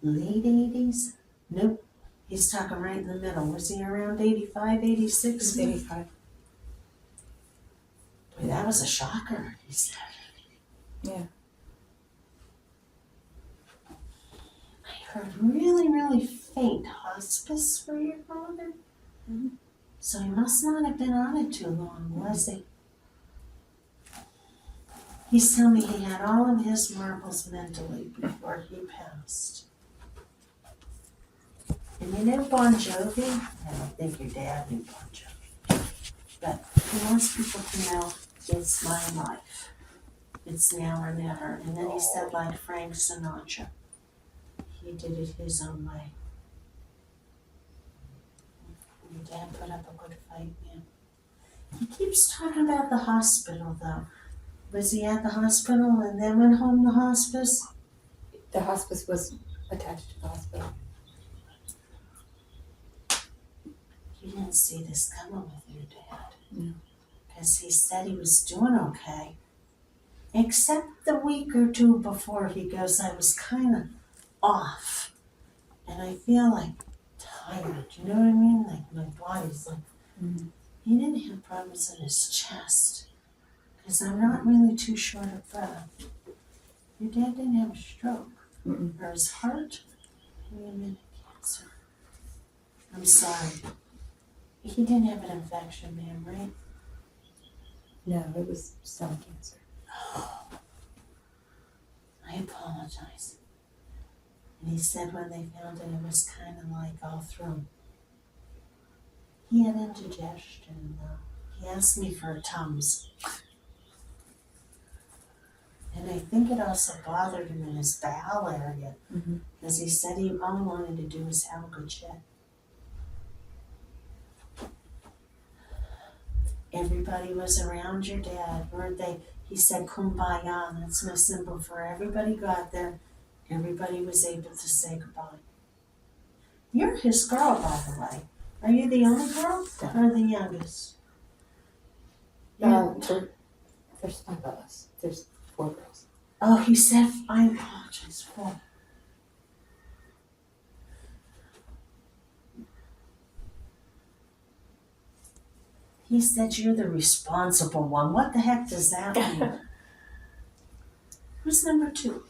Late 80s? Nope. He's talking right in the middle. Was he around 85, 86? 85. Boy, that was a shocker, he said. Yeah. I heard really faint hospice for your father. So he must not have been on it too long, was he? He's telling me he had all of his marbles mentally before he passed. And you know Bon Jovi? I don't think your dad knew Bon Jovi. But he wants people to know it's my life. It's now or never. And then he said, like Frank Sinatra, he did it his own way. Your dad put up a good fight, man. He keeps talking about the hospital, though. Was he at the hospital and then went home to hospice? The hospice was attached to the hospital. You didn't see this coming with your dad. No. Because he said he was doing okay. Except the week or two before he goes, I was kind of off. And I feel like tired. You know what I mean? Like my body's like, he didn't have problems in his chest. Because I'm not really too short of breath. Your dad didn't have a stroke. Mm-mm. Or his heart? Wait a minute, cancer. I'm sorry. He didn't have an infection, ma'am, right? No, it was stomach cancer. I apologize. And he said when they found it, it was kind of like all through. He had indigestion, though. He asked me for a Tums. And I think it also bothered him in his bowel area. Mm-hmm. Because he said he all he wanted to do was have a good shit. Everybody was around your dad, weren't they? He said kumbaya, that's my symbol for everybody got there. Everybody was able to say goodbye. You're his girl, by the way. Are you the only girl or the youngest? There's 5 of us. There's 4 girls. Oh, he said, I apologize for. He said you're the responsible one. What the heck does that mean? Who's number 2?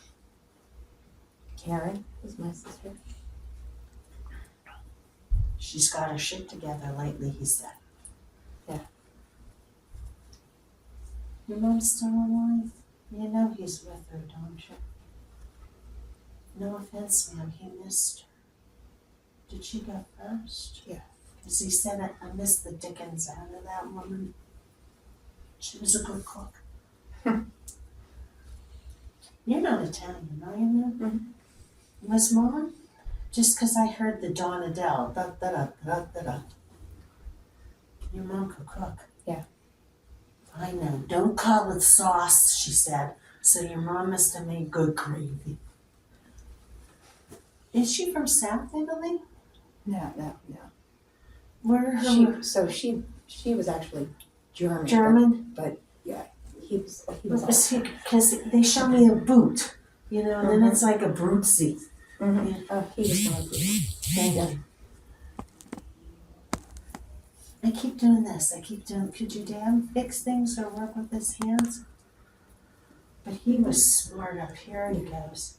Karen is my sister. She's got her shit together lately, he said. Yeah. Your mom's still alive? You know he's with her, don't you? No offense, ma'am, he missed her. Did she go first? Yeah. Because he said, I missed the dickens out of that woman. She was a good cook. You're not Italian, are you, ma'am? Mm-hmm. Was Mom? Just because I heard the Dawn Adele, da-da-da-da-da-da. Your mom could cook. Yeah. I know. Don't call it sauce, she said. So your mom must have made good gravy. Is she from South Italy? No. Where are her She was actually German. German? But yeah, he was Because they show me a boot, you know, and then it's like a brootsy. Mm-hmm. Yeah. Oh, he was my brother. Thank you. I keep doing this. Could your dad fix things or work with his hands? But he was smart up here. He goes.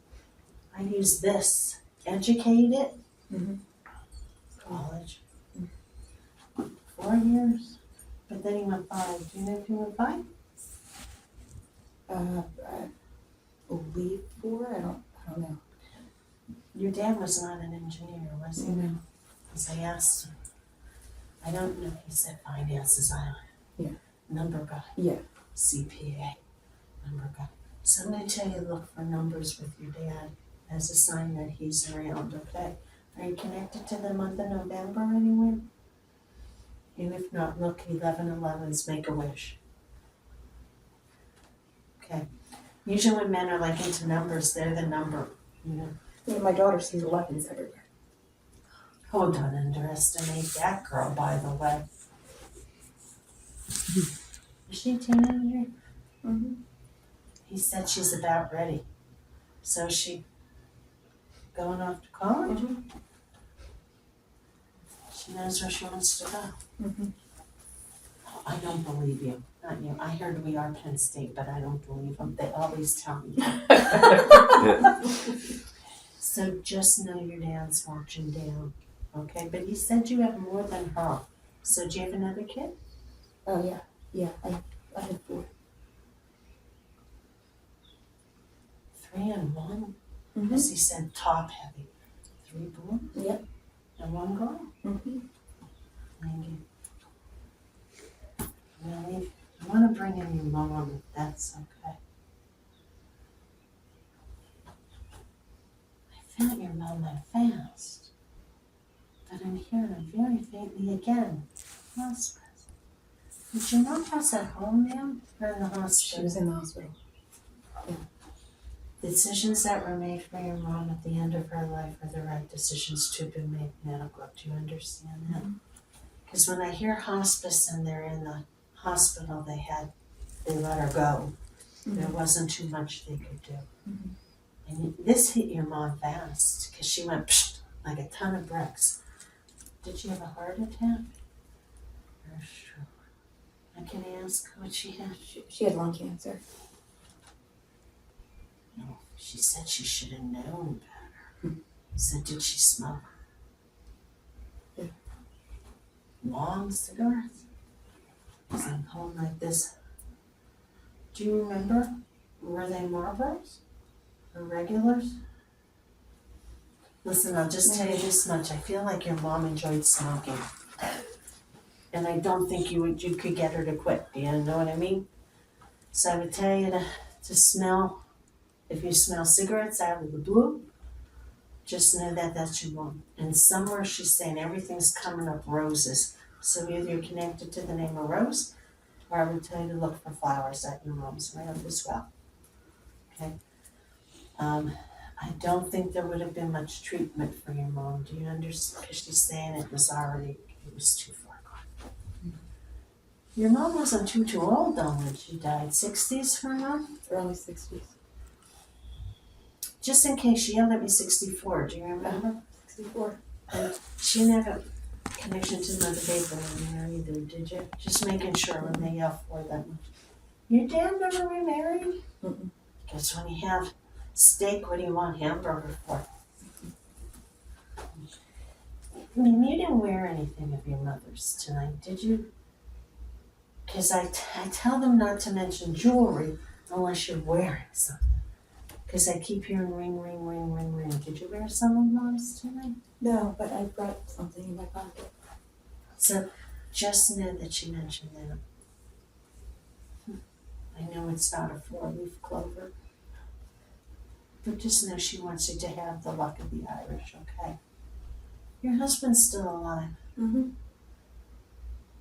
I use this. Educate it. Mm-hmm. College. 4 years. But then he went 5. Do you know if he went 5? I believe 4. I don't know. Your dad was not an engineer, was he? No. Because I asked him. I don't know. He said finances. Yeah. Number guy. Yeah. CPA. Number guy. So I'm going to tell you, look for numbers with your dad as a sign that he's around, okay? Are you connected to the month of November anywhere? And if not, look, 11/11s, make a wish. Okay. Usually when men are like into numbers, they're the number, you know. Yeah, my daughter sees 11s everywhere. Oh, don't underestimate that girl, by the way. Is she a teenager? Mm-hmm. He said she's about ready. So is she going off to college? Mm-hmm. She knows where she wants to go. Mm-hmm. I don't believe you. Not you. I heard we are Penn State, but I don't believe them. They always tell me. So just know your dad's watching down. Okay? But he said you have more than her. So do you have another kid? Oh yeah. Yeah. I had 4. 3 and 1? Mm-hmm. Because he said top heavy. 3 boys Yep. and 1 girl. Mm-hmm. Thank you. Really? I want to bring in your mom if that's okay. I felt your mom went fast. But I'm hearing very faintly again. Hospice. Did your mom pass at home now or in the She hospital? was in the hospital. Decisions that were made for your mom at the end of her life are the right decisions to be made medical. Do you understand that? Because when I hear hospice and they're in the hospital, they let her go. Mm-hmm. There wasn't too much they could do. Mhm. And this hit your mom fast because she went psh, like a ton of bricks. Did she have a heart attack or a stroke? I can ask what she had. She had lung cancer. No, she said she should have known better. Said, did she smoke? Long cigarettes? Was I home like this? Do you remember? Were they Marlboros or regulars? Listen, I'll just tell you this much. I feel like your mom enjoyed smoking. And I don't think you could get her to quit. Do you know what I mean? So I would tell you to smell, if you smell cigarettes out of the blue, just know that that's your mom. And somewhere she's saying everything's coming up roses. So either you're connected to the name of Rose, or I would tell you to look for flowers at your mom's around as well. Okay? I don't think there would have been much treatment for your mom. Do you understand? Because she's saying it was too far gone. Your mom wasn't too old though when she died. 60s for her mom? Early 60s. Just in case, she yelled at me 64. Do you remember? 64. And she never connection to Mother Baker in there either, did you? Just making sure when they yell for them. Your dad never remarried? Mm-mm. Because when you have steak, what do you want hamburger for? I mean, you didn't wear anything of your mother's tonight, did you? Because I tell them not to mention jewelry unless you're wearing something. Because I keep hearing ring, ring, ring, ring, ring. Did you wear some of mom's tonight? No, but I brought something in my pocket. So just know that she mentioned that. I know it's not a 4-leaf clover. But just know she wants you to have the luck of the Irish, okay? Your husband's still alive. Mm-hmm.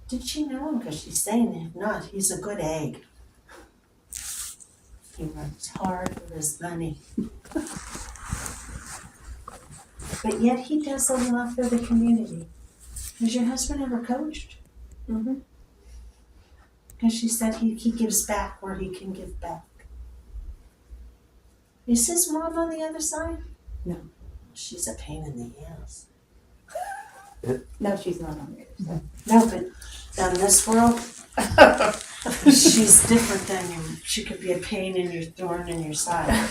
Did she know him? Because she's saying if not, he's a good egg. He works hard for his money. But yet he does a lot for the community. Has your husband ever coached? Mm-hmm. Because she said he gives back where he can give back. Is his mom on the other side? No. She's a pain in the ass. No, she's not on the other side. No, but in this world, she's different than you. She could be a pain in your thorn in your side.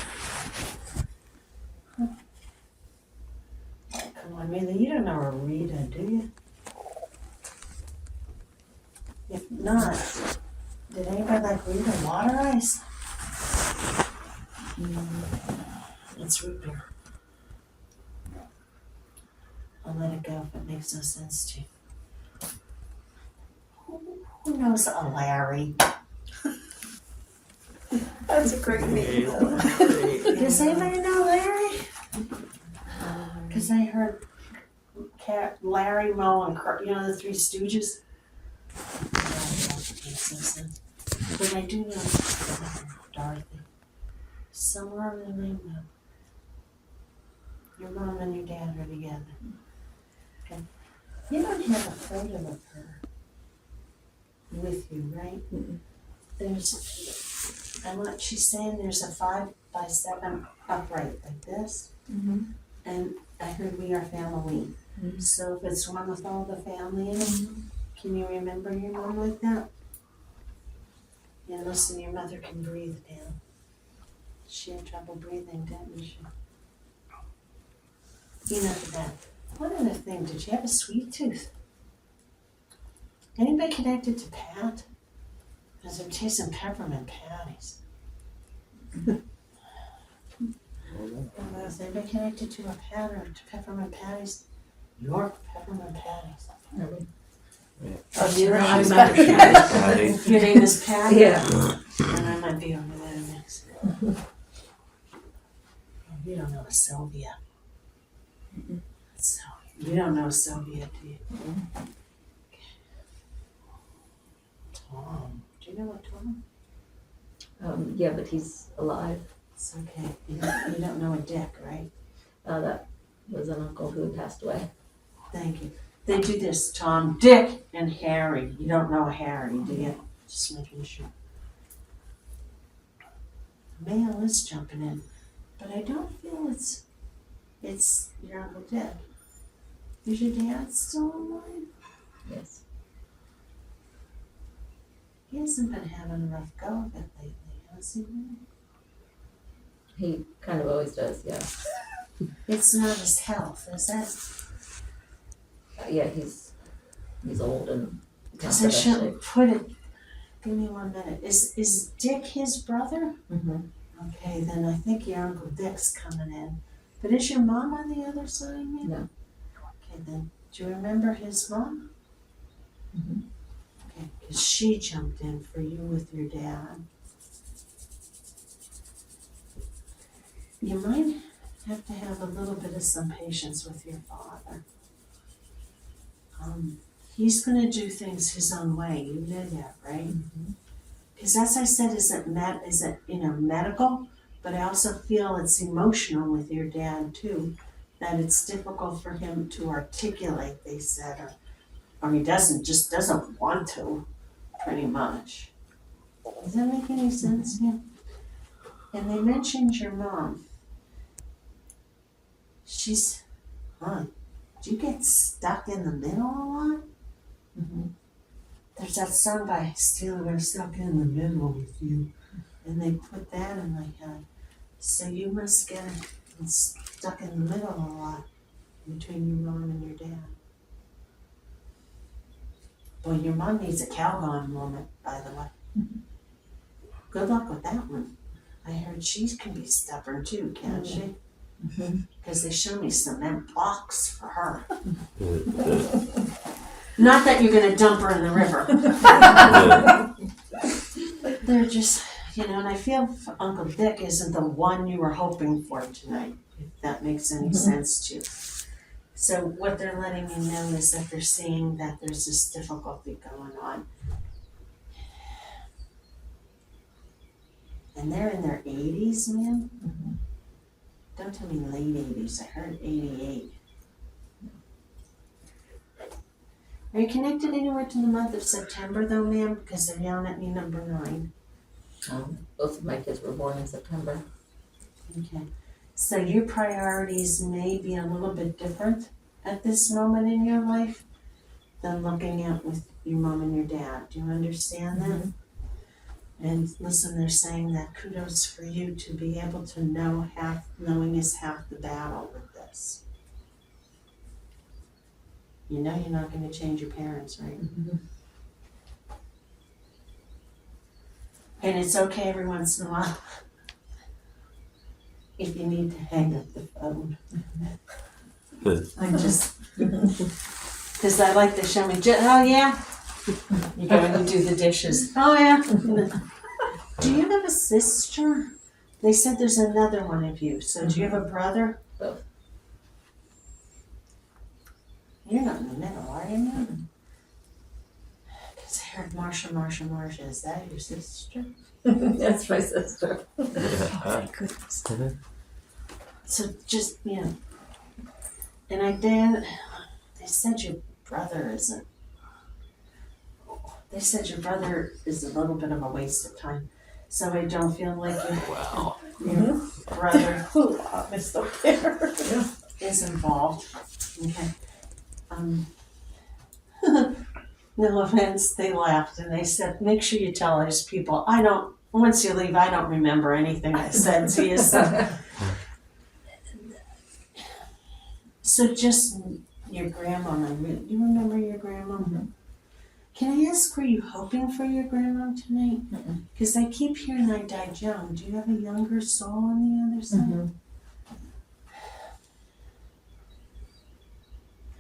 Come on, Mila, you don't know a Rita, do you? If not, did anybody like Rita water ice? It's root beer. I'll let it go if it makes no sense to you. Who knows a Larry? That's a great name. Does anybody know Larry? Because I heard Larry, Moe, and Kurt, you know the Three Stooges? That makes no sense. But I do know Dorothy. Somewhere in the rainbow. Your mom and your dad are together. Okay. You don't have a photo of her with you, right? Mm-mm. She's saying there's a 5x7 upright like this. Mm-hmm. And I heard we are family. Mm-hmm. So if it's one with all the family in it, can you remember your mom like that? Yeah, listen, your mother can breathe now. She had trouble breathing, didn't she? Enough of that. One other thing, did you have a sweet tooth? Anybody connected to Pat? Because I'm tasting peppermint patties. Is anybody connected to a Pat or to peppermint patties? York peppermint patties. Oh, you're I on might be Patty. Your name is Pat? Yeah. And I might be over there next. You don't know a Sylvia. So, you don't know Sylvia, do you? Tom. Do you know what Tom? Yeah, but he's alive. It's okay. You don't know a Dick, right? That was an uncle who had passed away. Thank you. They do this, Tom, Dick, and Harry. You don't know Harry, do you? Just making sure. Mail is jumping in, but I don't feel it's your Uncle Dick. Is your dad still alive? Yes. He hasn't been having a rough go of it lately, has he? He kind of always does, yeah. It's not his health, is it? Yeah, he's old and not Because the I best shouldn't shape. put it, give me 1 minute. Is Dick his brother? Mhm. Okay, then I think your Uncle Dick's coming in. But is your mom on the other side, man? No. Okay, then, do you remember his mom? Mhm. Okay, because she jumped in for you with your dad. You might have to have a little bit of some patience with your father. He's gonna do things his own way, you know that, right? Mhm. Because as I said, is it medical? But I also feel it's emotional with your dad too, that it's difficult for him to articulate, they said, or he just doesn't want to, pretty much. Does that make any sense? Yeah. And they mentioned your mom. She's, do you get stuck in the middle a lot? Mhm. There's that song by Steeler, we're stuck in the middle with you. And they put that in my head. So you must get stuck in the middle a lot between your mom and your dad. Well, your mom needs a Calgon moment, by the way. Good luck with that one. I heard she can be stubborn too, can't she? Mhm. Because they show me cement blocks for her. The- Not that you're gonna dump her in the river. They're just, and I feel Uncle Dick isn't the one you were hoping for tonight, if that makes any sense to you. So what they're letting me know is that they're seeing that there's this difficulty going on. And they're in their 80s, man. Mhm. Don't tell me late 80s, I heard 88. Are you connected anywhere to the month of September though, ma'am? Because they're yelling at me number 9. Both of my kids were born in September. Okay. So your priorities may be a little bit different at this moment in your life than looking at with your mom and your dad. Do you understand that? Mhm. And listen, they're saying that kudos for you to be able to know knowing is half the battle with this. You know you're not going to change your parents, right? Mhm. And it's okay every once in a while if you need to hang up the phone. I just, because I like to show me, oh yeah, you go and you do the dishes. Oh yeah. Do you have a sister? They said there's another one of you. So do you have a brother? Both. You're not in the middle, are you now? Because I heard Marsha. Is that your sister? That's my sister. Thank goodness. So just, and they said your brother isn't. They said your brother is a little bit of a waste of time. So I don't feel like Wow. your brother Mr. Bear. is involved. Okay. No offense, they laughed and they said, make sure you tell those people, once you leave, I don't remember anything I said to you. So just your grandma, you remember your grandma? Mhm. Can I ask, were you hoping for your grandma tonight? Mm-mm. Because I keep hearing I died young. Do you have a younger soul on the other side? Mhm.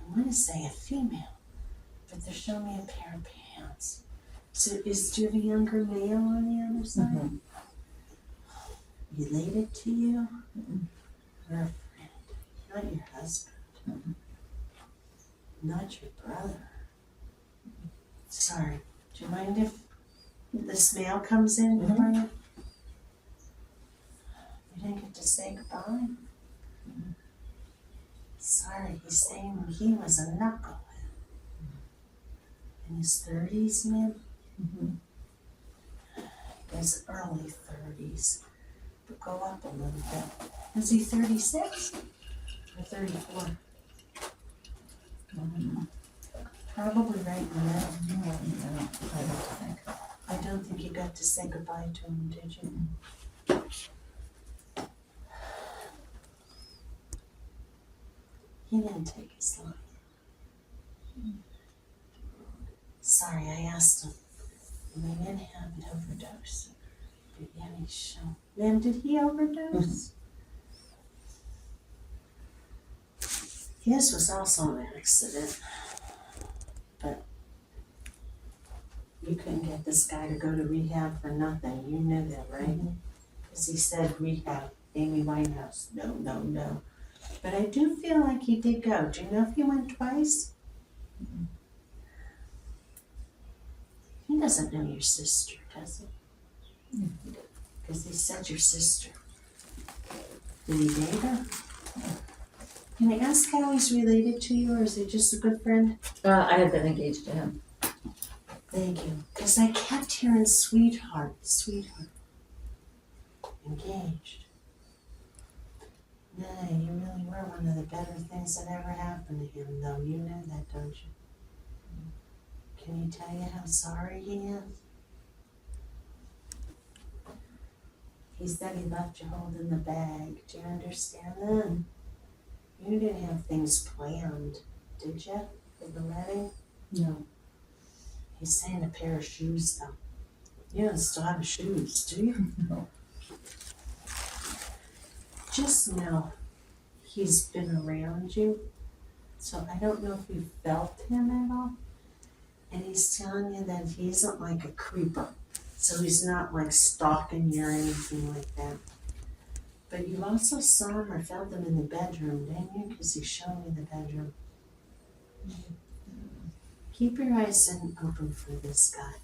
I want to say a female, but they're showing me a pair of pants. So do you have a younger male on the other side? Mhm. Related to you? Mm-mm. Or a friend? Not your husband. Mm-mm. Not your brother. Sorry. Do you mind if this male comes in Mhm. for you? You didn't get to say goodbye? Sorry, he's saying he was a knucklehead. In his 30s, man? Mhm. His early 30s. But go up a little bit. Is he 36? Or 34? Probably right in the middle. No, I don't think. I don't think you got to say goodbye to him, did you? He didn't take his life. Sorry, I asked him. And he didn't have an overdose. But yet he showed. Ma'am, did he overdose? His was also an accident. But you couldn't get this guy to go to rehab for nothing. You knew that, right? Because he said rehab, Amy Winehouse. No, no, no. But I do feel like he did go. Do you know if he went twice? He doesn't know your sister, does he? Because he said your sister. Did he date her? Can I ask how he's related to you, or is he just a good friend? I had been engaged to him. Thank you. Because I kept hearing sweetheart, sweetheart. Engaged. Nah, you really were one of the better things that ever happened to him, though. You know that, don't you? Can you tell you how sorry he is? He said he left you holding the bag. Do you understand that? You didn't have things planned, did you, for the wedding? No. He's saying a pair of shoes, though. You don't still have shoes, do you? No. Just know he's been around you, so I don't know if you felt him at all. And he's telling you that he isn't like a creeper, so he's not like stalking you or anything like that. But you also saw him or felt him in the bedroom, didn't you? Because he showed me the bedroom. Keep your eyes open for this guy.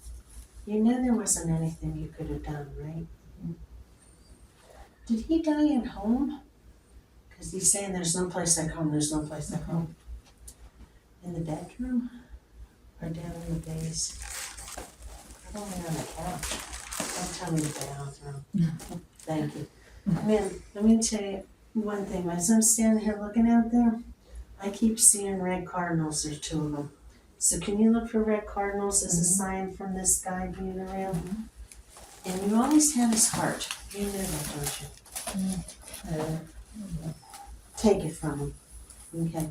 You know there wasn't anything you could have done, right? Did he die at home? Because he's saying there's no place like home, there's no place like home. In the bedroom? Or down in the base? Probably on the couch. Don't tell me the bathroom. Thank you. Man, let me tell you one thing. As I'm standing here looking out there, I keep seeing red cardinals. There's 2 of them. So can you look for red cardinals as a sign from this guy being around? And you always had his heart. You know that, don't you? Take it from him. Okay.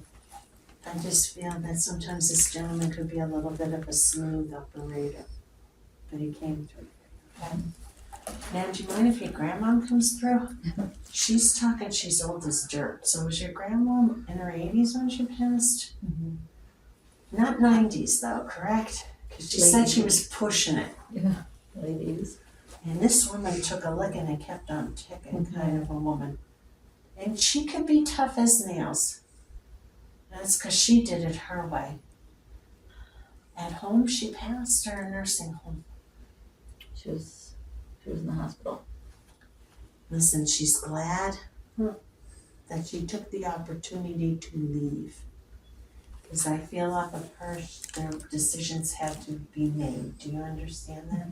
I just feel that sometimes this gentleman could be a little bit of a smooth operator. But he came through. Okay. Now, do you mind if your grandmom comes through? She's talking, she's old as dirt. So was your grandmom in her 80s when she passed? Not 90s though, correct? Because she said she was pushing it. Yeah. Ladies. And this woman took a licking and kept on ticking, kind of a woman. And she could be tough as nails. That's because she did it her way. At home, she passed or a nursing home. She was in the hospital. Listen, she's glad that she took the opportunity to leave. Because I feel off of her, their decisions had to be made. Do you understand that?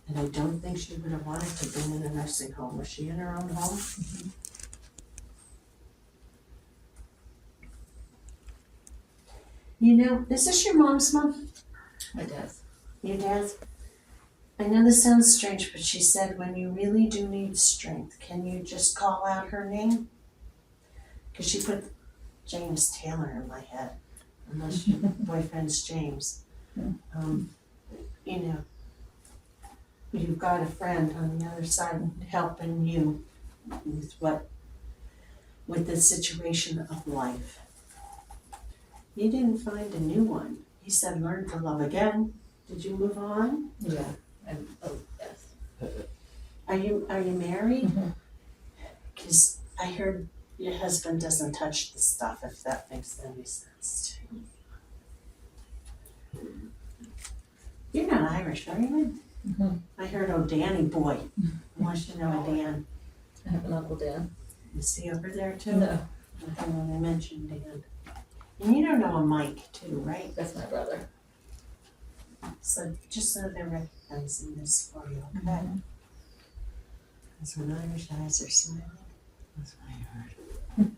And I don't think she would have wanted to be in a nursing home. Was she in her own home? You know, is this your mom's mom? My dad's. Your dad's? I know this sounds strange, but she said when you really do need strength, can you just call out her name? Because she put James Taylor in my head, unless your boyfriend's James. You know, you've got a friend on the other side helping you with the situation of life. You didn't find a new one. He said learn to love again. Did you move on? Yeah. Yes. Are you married? Because I heard your husband doesn't touch the stuff, if that makes any sense to you. You're not Irish, are you? I heard Danny boy. I want you to know a Dan. I have an Uncle Dan. Is he over there too? No. Okay, when I mentioned Dan. And you don't know a Mike too, right? That's my brother. So just so they're recognizing this for you, okay? Because when Irish eyes are smiling, that's what I heard.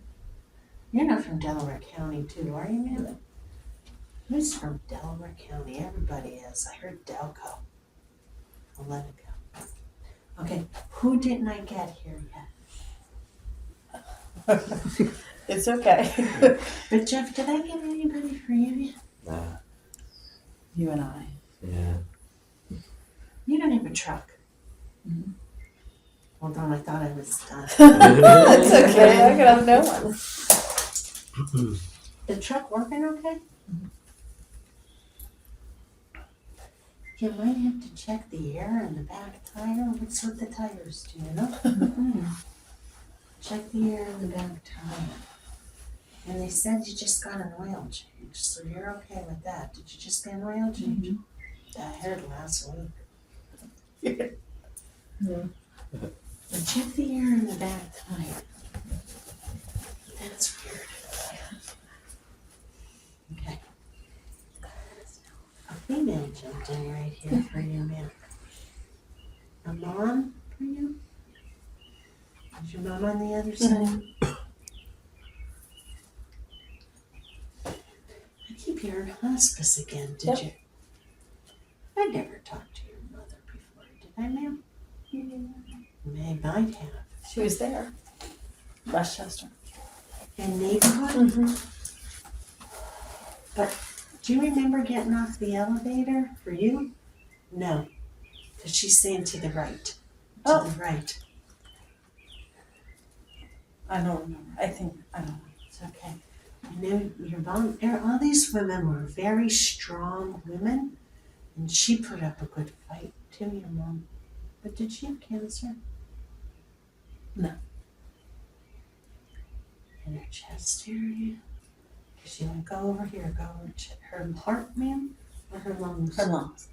You're not from Delaware County too, are you, man? Who's from Delaware County? Everybody is. I heard Delco. I'll let it go. Okay, who didn't I get here yet? It's okay. But Jeff, did I get anybody for you? Nah, You and I. yeah. You don't have a truck. Mhm. Hold on, I thought I was done. It's okay. I could have no one. The truck working okay? You might have to check the air in the back tire. What's with the tires, do you know? Check the air in the back tire. And they said you just got an oil change, so you're okay with that. Did you just get an oil change? I heard last week. Yeah. But check the air in the back tire. That's weird. Okay. A female jumped in right here for you, man. A mom for you? Is your mom on the other side? I keep hearing hospice again, did you? I never talked to your mother before, did I, ma'am? Might have. She was there. Westchester. In neighborhood? Mm-hmm. Do you remember getting off the elevator for you? No. Because she's saying to the right. To the right. I don't remember. I don't know. It's okay. You know, your mom, all these women were very strong women, and she put up a good fight too, your mom. But did she have cancer? No. In her chest area? She went, go over here, go over to her heart, ma'am, or her lungs? Her lungs.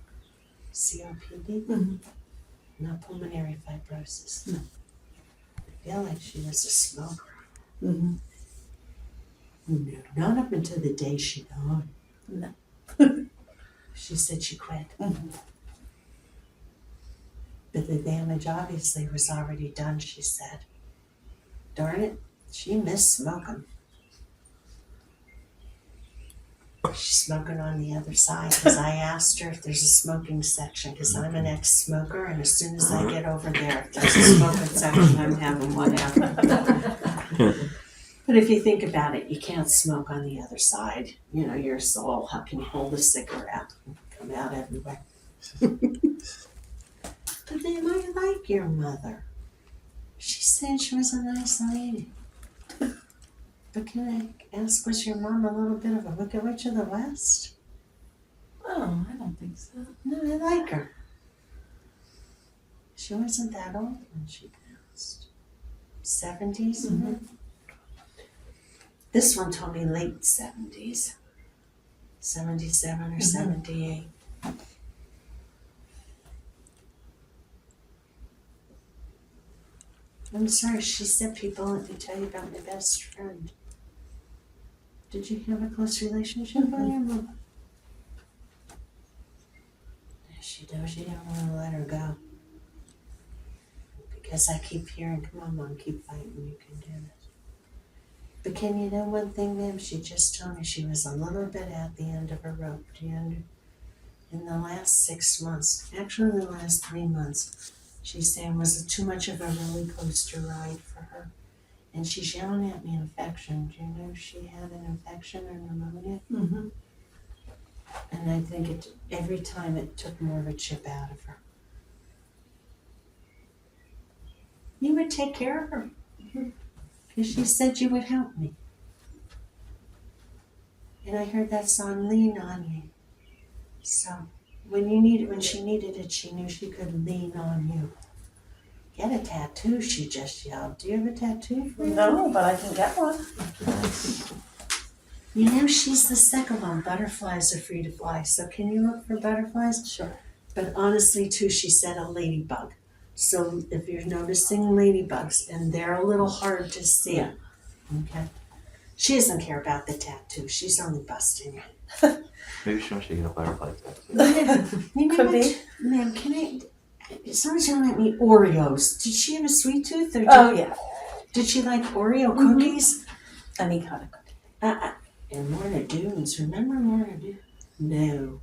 COPD? Mhm. Not pulmonary fibrosis. No. I feel like she was a smoker. Mm-hmm. No, not up until the day she died. No. She said she quit. Mm-hmm. But the damage obviously was already done, she said. Darn it, she missed smoking. She's smoking on the other side because I asked her if there's a smoking section because I'm an ex-smoker, and as soon as I get over there, if there's a smoking section, I'm having one out. But if you think about it, you can't smoke on the other side. You know, your soul, how can you hold a cigarette and come out everywhere? But they might like your mother. She said she was a nice lady. But can I ask, was your mom a little bit of a Wicked Witch of the West? Oh, I don't think so. No, I like her. She wasn't that old when she passed. 70s? Mhm. This one told me late 70s. 77 or 78. I'm sorry, she said people let me tell you about my best friend. Did you have a close relationship with your mom? Yeah, she does. You don't want to let her go. Because I keep hearing, come on, Mom, keep fighting, you can do this. But can you know one thing, ma'am? She just told me she was a little bit at the end of her rope. Do you understand? In the last 6 months, actually the last 3 months, she's saying was it too much of a roller coaster ride for her. And she's yelling at me infection. Do you know she had an infection or pneumonia? Mm-hmm. And I think every time it took more of a chip out of her. You would take care of her. Because she said you would help me. And I heard that song, Lean on Me. So when she needed it, she knew she could lean on you. Get a tattoo, she just yelled. Do you have a tattoo for her? No, but I can get one. You know, she's the second one. Butterflies are free to fly. So can you look for butterflies? Sure. But honestly, too, she said a ladybug. So if you're noticing ladybugs, and they're a little hard to see. Yeah. Okay. She doesn't care about the tattoo. She's only busting you. Maybe she wants you to get a butterfly tattoo. You know Could what? be. Ma'am, can I... Someone's yelling at me Oreos. Did she have a sweet tooth? Or Oh, yeah. did she like Oreo cookies? Any kind of cookie. And Lorna Doones. Remember Lorna Doones? No.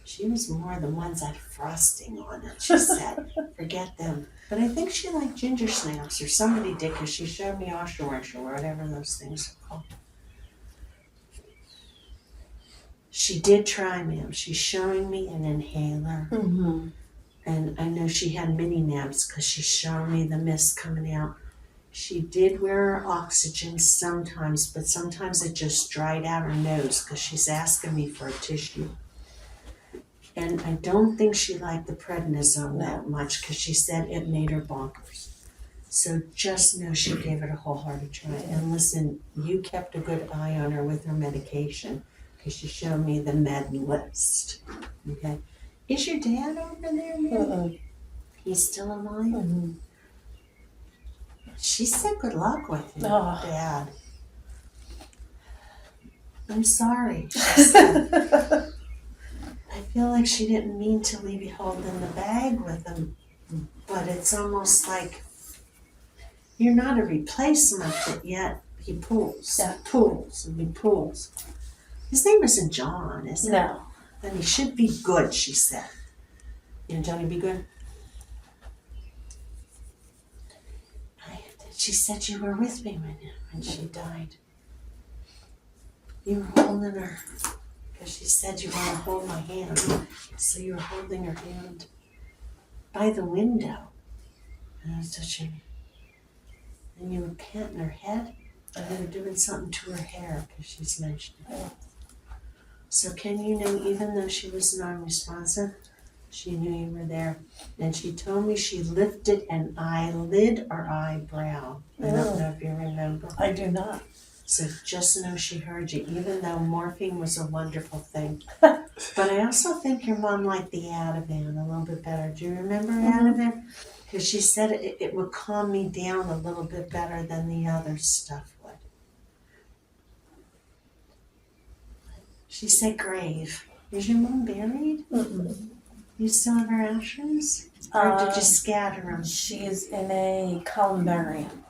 She was more the ones that had frosting on it, she said. Forget them. But I think she liked ginger snaps, or somebody did, because she showed me orange or whatever those things are called. She did try, ma'am. She's showing me an inhaler. Mm-hmm. And I know she had mini nabs because she's showing me the mist coming out. She did wear her oxygen sometimes, but sometimes it just dried out her nose because she's asking me for a tissue. And I don't think she liked the prednisone that much because she said it made her bonkers. So just know she gave it a wholehearted try. And listen, you kept a good eye on her with her medication because she showed me the med list. Okay? Is your dad over there, ma'am? He's still alive? Mm-hmm. She said good luck with you, Oh. Dad. I'm sorry, she said. I feel like she didn't mean to leave you holding the bag with him, but it's almost like you're not a replacement, but yet he pulls, Yeah. pulls, and he pulls. His name isn't John, is it? No. Then he should be good, she said. You know, Johnny, be good? She said you were with me when she died. You were holding her. Because she said you want to hold my hand. So you were holding her hand by the window. And I was touching. And you were patting her head. And you were doing something to her hair because she's mentioned it. So can you know, even though she was non-responsive, she knew you were there. And she told me she lifted an eyelid or eyebrow. I don't know if you remember. I do not. So just know she heard you, even though morphine was a wonderful thing. But I also think your mom liked the Ativan a little bit better. Do you remember Ativan? Because she said it would calm me down a little bit better than the other stuff would. She said grave. Is your mom buried? Mm-mm. You still have her ashes? Or did you scatter them? She's in a columbarium.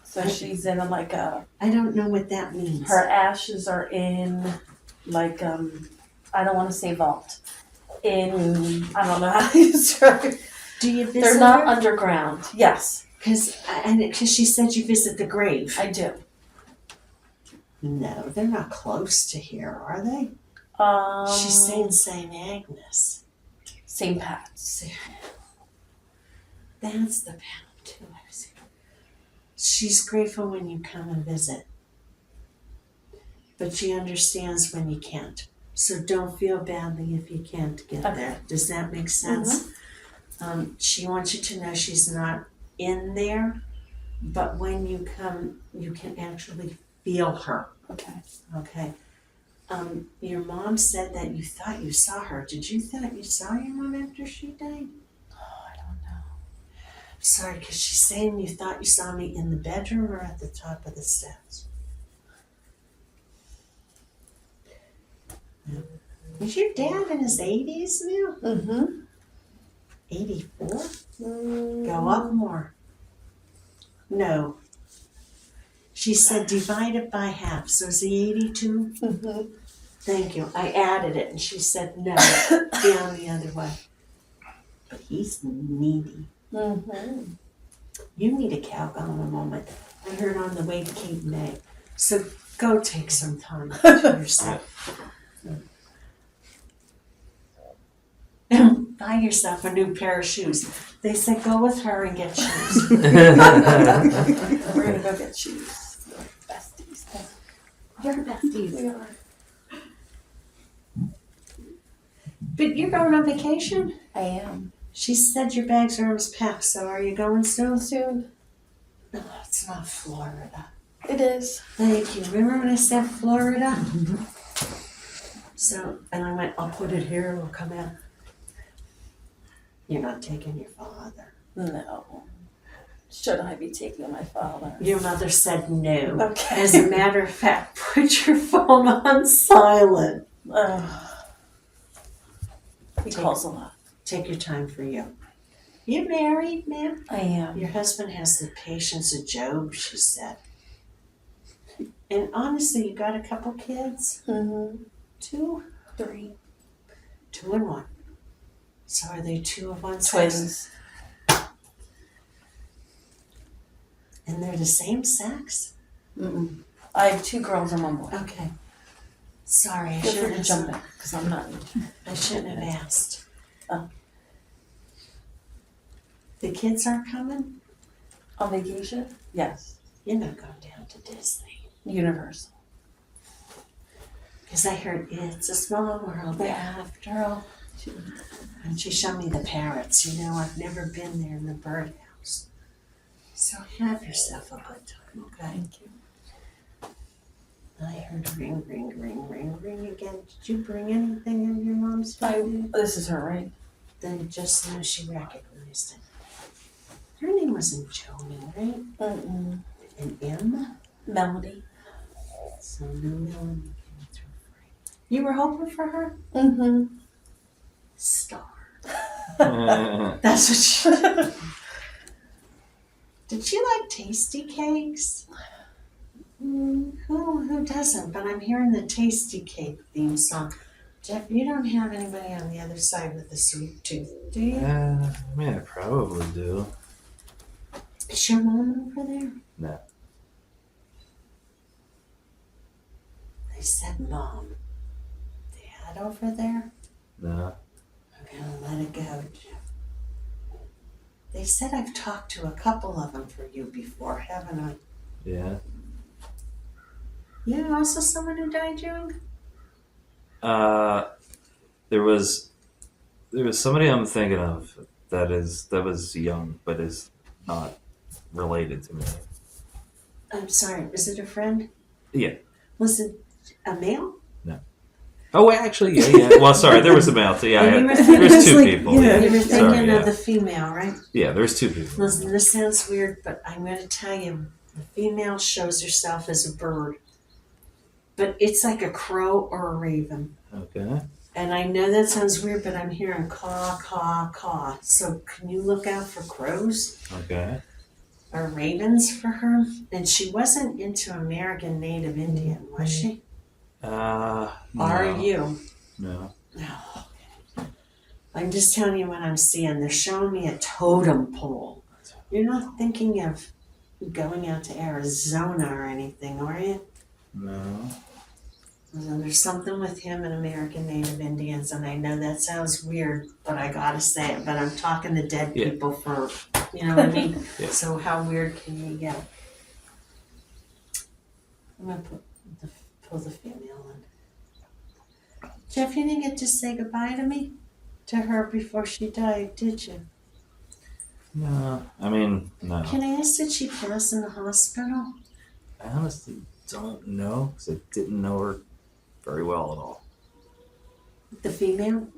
So she's in a I don't know what that means. her ashes are in I don't want to say vault. I don't know how to use her. Do you visit They're not her? underground. Yes, Because she said you visit the grave. I do. No, they're not close to here, are they? She's saying St. Agnes. St. Pat's. That's the pound too. She's grateful when you come and visit. But she understands when you can't. So don't feel badly if you can't get there. Does that make sense? She wants you to know she's not in there, but when you come, you can actually feel her. Okay. Okay. Your mom said that you thought you saw her. Did you think you saw your mom after she died? Oh, I don't know. Sorry, because she's saying you thought you saw me in the bedroom or at the top of the steps. Yeah. Is your dad in his 80s now? Mm-hmm. 84? Go up more. No. She said divide it by half. So is he 82? Mm-hmm. Thank you. I added it and she said no. Down the other way. But he's needy. Mm-hmm. You need a cowbell in a moment. I heard on the way to Cape May. So go take some time to yourself. Buy yourself a new pair of shoes. They said go with her and get shoes. We're gonna go get shoes. Besties. You're besties. We are. But you're going on vacation? I am. She said your bags are almost packed, so are you going soon? Soon. No, it's not Florida. It is. Thank you. Remember when I said Florida? So, and I went, I'll put it here, it'll come out. You're not taking your father. No. Should I be taking my father? Your mother said no. Okay. As a matter of fact, put your phone on silent. He calls a lot. Take your time for you. You married, ma'am? I am. Your husband has the patience of Job, she said. And honestly, you got a couple kids? Mm-hmm. 2? 3. 2 and 1. So are they 2 of one sex? Twins. And they're the same sex? Mm-mm. I have 2 girls and 1 boy. Okay. Sorry, I Feel free shouldn't to jump have, in, because I'm not. I shouldn't have asked. Oh. The kids are coming? On vacation? Yes. You're not going down to Disney. Universal. Because I heard It's a Small World after all. And she showed me the parrots. You know, I've never been there in the birdhouse. So have yourself a good time, okay? Thank you. I heard ring, ring, ring, ring, ring again. Did you bring anything in your mom's food? This is her, right? Then just know she recognized it. Her name wasn't Joan, right? Mm-mm. An M? Melody. So no Melanie came through for you. You were hoping for her? Mm-hmm. Star. Uh, That's what she did. She like tasty cakes? Who doesn't? But I'm hearing the tasty cake theme song. Jeff, you don't have anybody on the other side with a sweet tooth, do you? I mean, I probably do. Is your mom over there? No. They said mom. Dad over there? No. I'm gonna let it go, Jeff. They said I've talked to a couple of them for you before, haven't I? Yeah. You also someone who died young? There was somebody I'm thinking of that was young, but is not related to me. I'm sorry, was it a friend? Yeah. Was it a male? Oh, actually, yeah. Well, sorry, there was a male too. Yeah, And you were there thinking, was 2 people. yeah. you were Sorry, thinking yeah. of the female, right? Yeah, there's 2 people. Listen, this sounds weird, but I'm going to tell you, the female shows herself as a bird, but it's like a crow or a raven. Okay. And I know that sounds weird, but I'm hearing caw, caw, caw. So can you look out for crows Okay. or ravens for her? And she wasn't into American Native Indian, was she? No. Are you? No. No. I'm just telling you what I'm seeing. They're showing me a totem pole. You're not thinking of going out to Arizona or anything, are you? No. Well, there's something with him and American Native Indians, and I know that sounds weird, but I gotta say it. But I'm talking to dead Yeah. people for, you know what I mean? Yeah. So how weird can you get? I'm gonna pull the female in. Jeff, you didn't get to say goodbye to me? To her before she died, did you? No. I mean, no. Can I ask, did she pass in the hospital? I honestly don't know because I didn't know her very well at all. The female?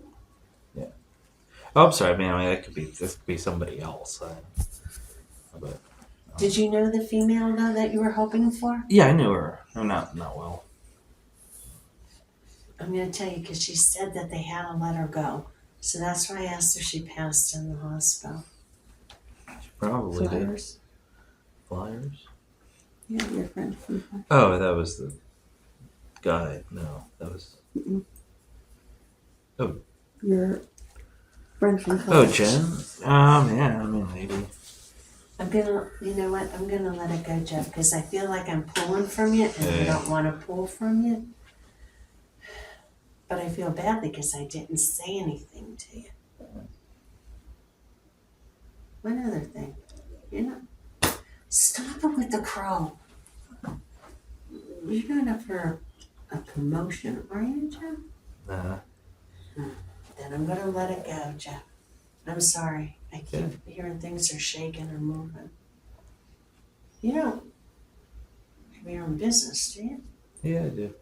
Oh, I'm sorry. I mean, this could be somebody else. But Did you know the female though that you were hoping for? yeah, I knew her. Not well. I'm going to tell you because she said that they had to let her go. So that's why I asked if she passed in the hospital. She probably did. Flyers. Flyers? Yeah, your friend from Oh, that was the guy. No, that was. your friend from Oh, college. Jen. Yeah. I mean, maybe. I'm going to, you know what? I'm going to let it go, Jeff, because I feel like I'm pulling from you and I Yeah. don't want to pull from you. But I feel bad because I didn't say anything to you. One other thing. You know, stop it with the crow. You're not up for a promotion, are you, Jeff? Nah. Then I'm gonna let it go, Jeff. I'm sorry. I keep hearing things are shaking or moving. You don't have your own business, do you? Yeah, I do.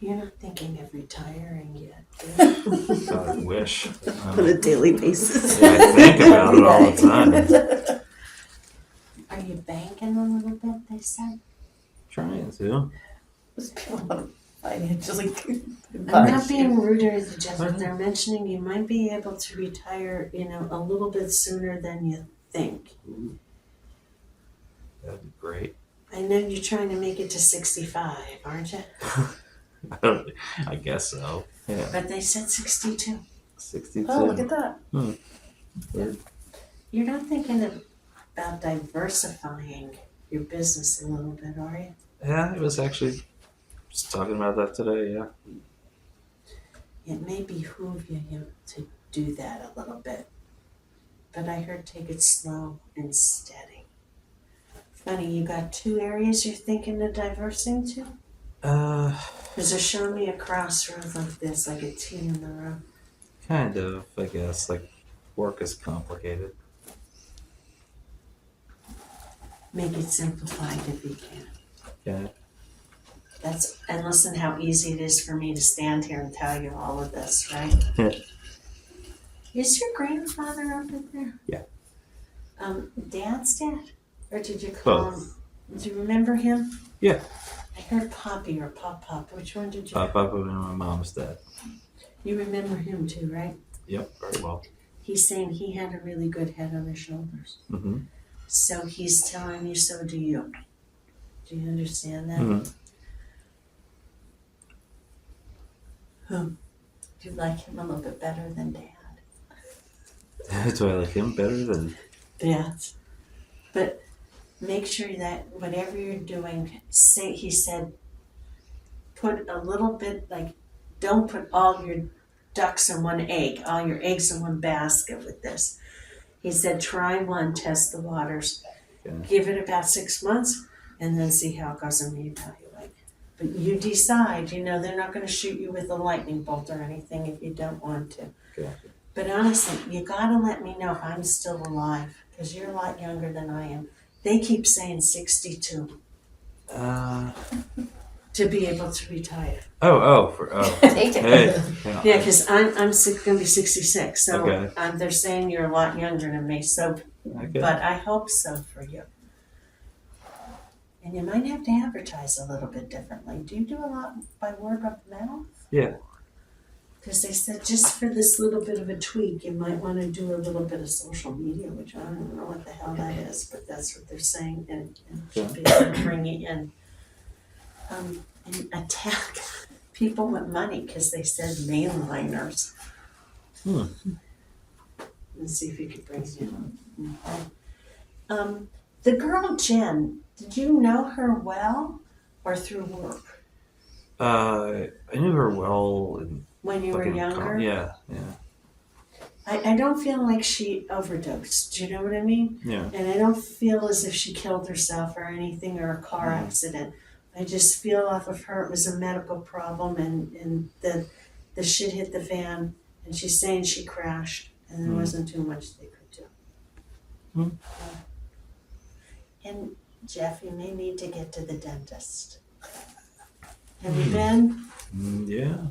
You're not thinking of retiring yet, do you? I wish. On a daily basis. Yeah, I think about it all the time. Are you banking a little bit, they said? Trying to. Those people want to financially. I'm not being rude or anything, Jeff, but they're mentioning you might be able to retire, you know, a little bit sooner than you think. Ooh. That'd be great. I know you're trying to make it to 65, aren't you? I guess so. Yeah. But they said 62. 62. Oh, look at that. You're not thinking about diversifying your business a little bit, are you? Yeah, it was actually just talking about that today. Yeah. It may behoove you to do that a little bit. But I heard take it slow and steady. Funny, you got 2 areas you're thinking of diversing to? Because they're showing me a crossroads like this, like a T in the road. Kind of, I guess. Like, work is complicated. Make it simplified if you can. Yeah. And listen how easy it is for me to stand here and tell you all of this, right? Yeah. Is your grandfather up in there? Yeah. Dad's dad? Or did you call him? Do you remember him? Yeah. I heard Poppy or Pop. Which one did you? Papa and my mom's dad. You remember him too, right? Yep, very well. He's saying he had a really good head on his shoulders. Mm-hmm. So he's telling you, so do you. Do you understand that? Mm-hmm. Do you like him a little bit better than Dad? Do I like him better than? Yes. But make sure that whatever you're doing, he said, put a little bit, like, don't put all your ducks in one egg, all your eggs in one basket with this. He said, try one, test the waters, give it about 6 months, and then see how it goes and reevaluate. But you decide, they're not going to shoot you with a lightning bolt or anything if you don't want to. Okay. But honestly, you gotta let me know if I'm still alive, because you're a lot younger than I am. They keep saying 62 to be able to retire. Oh. Take it. Hey. Yeah, because I'm gonna be 66, so Okay. they're saying you're a lot younger than me. So, Okay. but I hope so for you. And you might have to advertise a little bit differently. Do you do a lot by word of mouth? Yeah. Because they said just for this little bit of a tweak, you might want to do a little bit of social media, which I don't know what the hell that is, but that's what they're saying, and should be able to bring it in. And attack people with money because they said mainliners. Let's see if you could bring it in. The girl Jen, did you know her well or through work? I knew her well. When you were younger? Yeah. I don't feel like she overdosed. Do you know what I mean? Yeah. And I don't feel as if she killed herself or anything or a car accident. I just feel off of her it was a medical problem and the shit hit the fan and she's saying she crashed and there wasn't too much they could do. And Jeff, you may need to get to the dentist. Have you been? Yeah.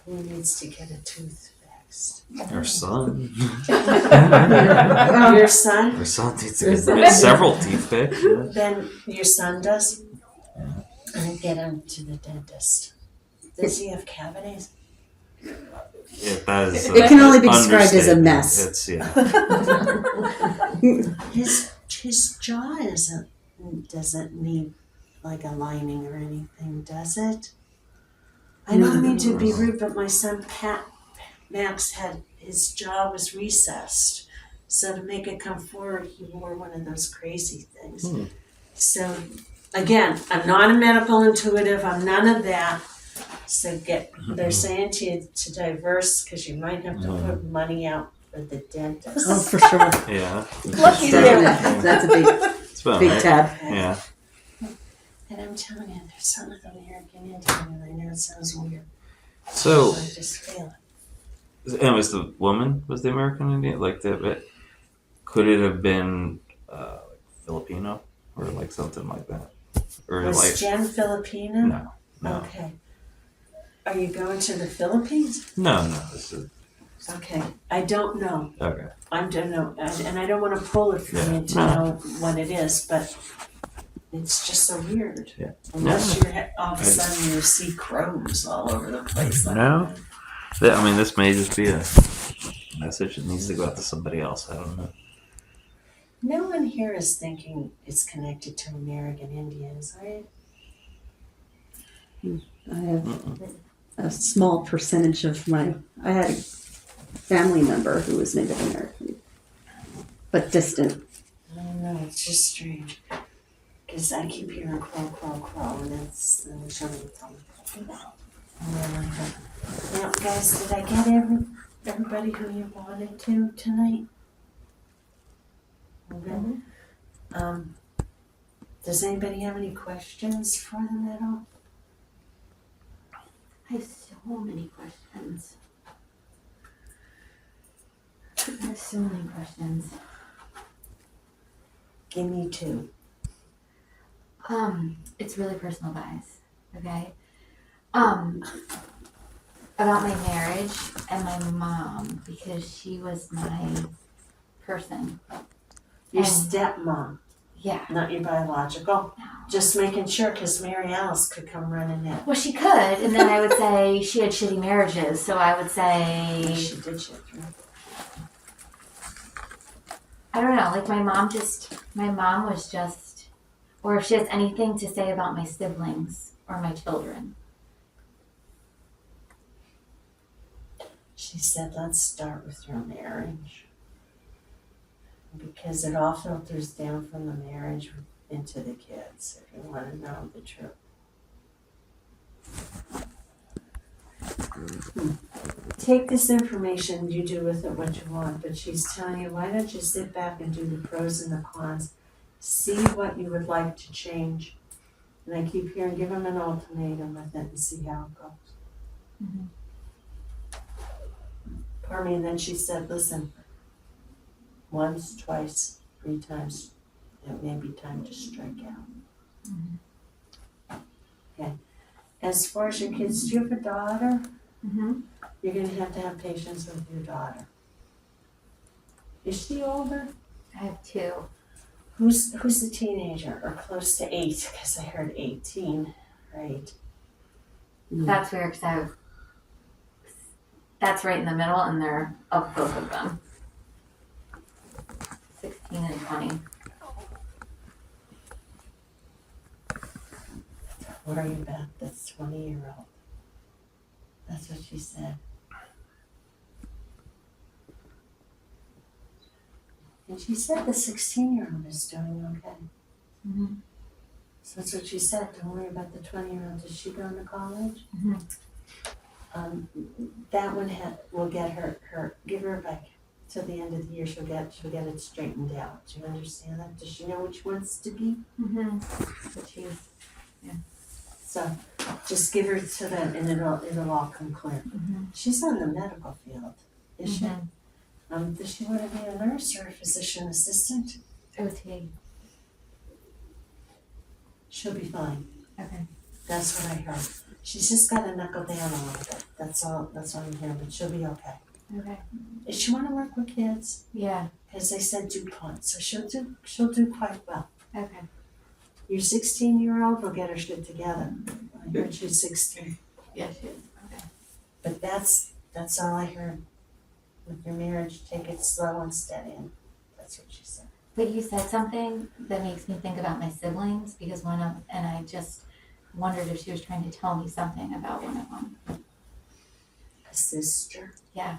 He needs to get a tooth fixed. Her son. Your son? Her son needs to get several teeth fixed. Yeah. Then your son does? And get him to the dentist. Does he have cavities? Yeah, that is. It can only be described as a mess. It's His jaw doesn't need like a lining or anything, does it? I don't mean to be rude, but my son Max had his jaw was recessed, so to make it come forward, he wore one of those crazy things. So again, I'm not a medical intuitive. I'm none of that. So they're saying to you to diverse because you might have to put money out for the dentist. Oh, for sure. Yeah. Lucky you. That's a big It's about big right. tab. Yeah. And I'm telling you, there's some of them American Indian, and I know it sounds weird. So, I just feel it. and was the woman was the American Indian like that? Could it have been like Filipino or like something like that? Or Was like Jen Filipino? no. Okay. Are you going to the Philippines? No. This is Okay. I don't know. okay. I don't know. And I don't want to pull it from you to know what it is, but it's just so weird. Yeah. Unless you're all of a sudden you see crows all over the place. Like No. that. I mean, this may just be a message that needs to go out to somebody else. I don't know. No one here is thinking it's connected to American Indians, right? I have a small percentage of I had a family member who was Native American, but distant. I don't know, it's just strange. Because I keep hearing crow, crow, crow, and and somebody told me. Now, guys, did I get everybody who you wanted to tonight? Okay. Does anybody have any questions for them at all? I have so many questions. I have so many questions. Give me two. It's really personal, guys. Okay. About my marriage and my mom, because she was my person. Your And- stepmom, Yeah. not your biological. No. Just making sure, because Mary Alice could come running in. Well, she could, and then I would say she had shitty marriages, so I would say She did shit through. I don't know, like my mom was just, or if she has anything to say about my siblings or my children. She said, let's start with your marriage. Because it all filters down from the marriage into the kids, if you want to know the truth. Take this information, you do with it what you want, but she's telling you, why don't you sit back and do the pros and the cons, see what you would like to change. And I keep hearing, give them an ultimatum with it and see how it goes. Mhm. Pardon me, and then she said, listen, once, twice, 3 times, it may be time to strike out. Mhm. Okay. As far as your kids, do you have a daughter? Mm-hmm. You're gonna have to have patience with your daughter. Is she older? I have 2. Who's a teenager or close to 8? Because I heard 18, right? That's weird because that's right in the middle, and they're of both of them. 16 and 20. What are you about? That's 20-year-old. That's what she said. And she said the 16-year-old is doing okay. Mm-hmm. So that's what she said. Don't worry about the 20-year-old. Is she going to college? Mhm. That one will get her give her back till the end of the year. She'll get it straightened out. Do you understand that? Does she know what she wants to be? Mm-hmm. But she's. So just give her to them, and it'll all come clear. Mm-hmm. She's on the medical field, is she? Mhm. Does she want to be a nurse or a physician assistant? OT. She'll be fine. Okay. That's what I heard. She's just got to knuckle down a little bit. That's all I'm hearing, but she'll be okay. Okay. If she want to work with kids, Yeah. because they said DuPont, so she'll do quite well. Okay. Your 16-year-old will get her shit together. I heard she's 16, Yeah, she is. Okay. but that's all I heard. With your marriage, take it slow and steady, and that's what she said. But you said something that makes me think about my siblings because and I just wondered if she was trying to tell me something about one of them. A sister. Yeah.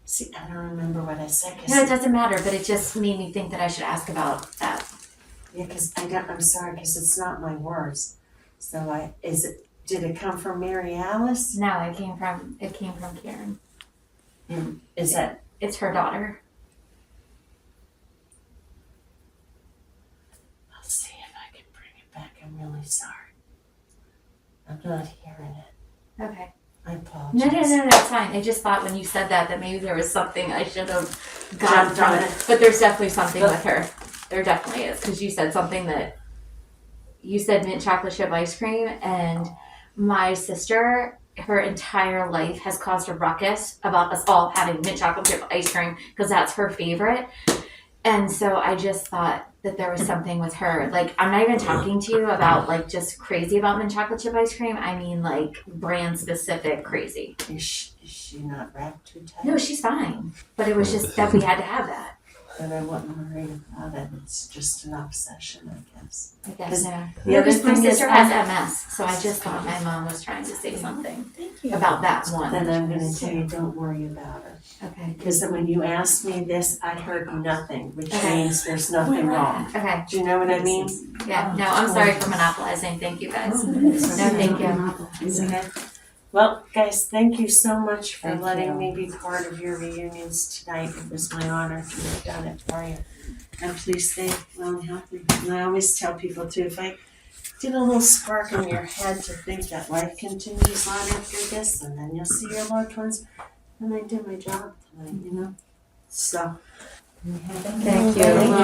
See, I don't remember what I said. No, it doesn't matter, but it just made me think that I should ask about that. Yeah, because I'm sorry, because it's not my words. So did it come from Mary Alice? No, it came from Karen. Is that, It's her daughter. I'll see if I can bring it back. I'm really sorry. I'm not hearing it. Okay. I apologize. No, it's fine. I just thought when you said that maybe there was something I should have gotten Jumped from on it. it. But there's definitely something with her. There definitely is. Because you said something you said mint chocolate chip ice cream, and my sister, her entire life has caused a ruckus about us all having mint chocolate chip ice cream because that's her favorite. And so I just thought that there was something with her. Like, I'm not even talking to you about like just crazy about mint chocolate chip ice cream. I mean like brand specific crazy. Is she not wrapped too tight? No, she's fine. But it was just that we had to have that. but I wouldn't worry about it. It's just an obsession, I guess. I guess so. The other My thing is, sister has MS, so I just thought my mom was trying to say something about that one. then I'm gonna tell you, don't worry about her. Okay. Because when you asked me this, I heard nothing, which Okay. means there's nothing wrong. Okay. Do you know what I mean? Yeah. No, I'm sorry for monopolizing. Thank you guys. No, thank you. It's okay. Well, guys, thank you so much for Thank letting you. me be part of your reunions tonight. It was my honor to have done it for you. And please stay well and healthy. And I always tell people too, if I get a little spark in your head to think that life continues on after this, and then you'll see your loved ones, then I did my job tonight, you know? So. Thank you.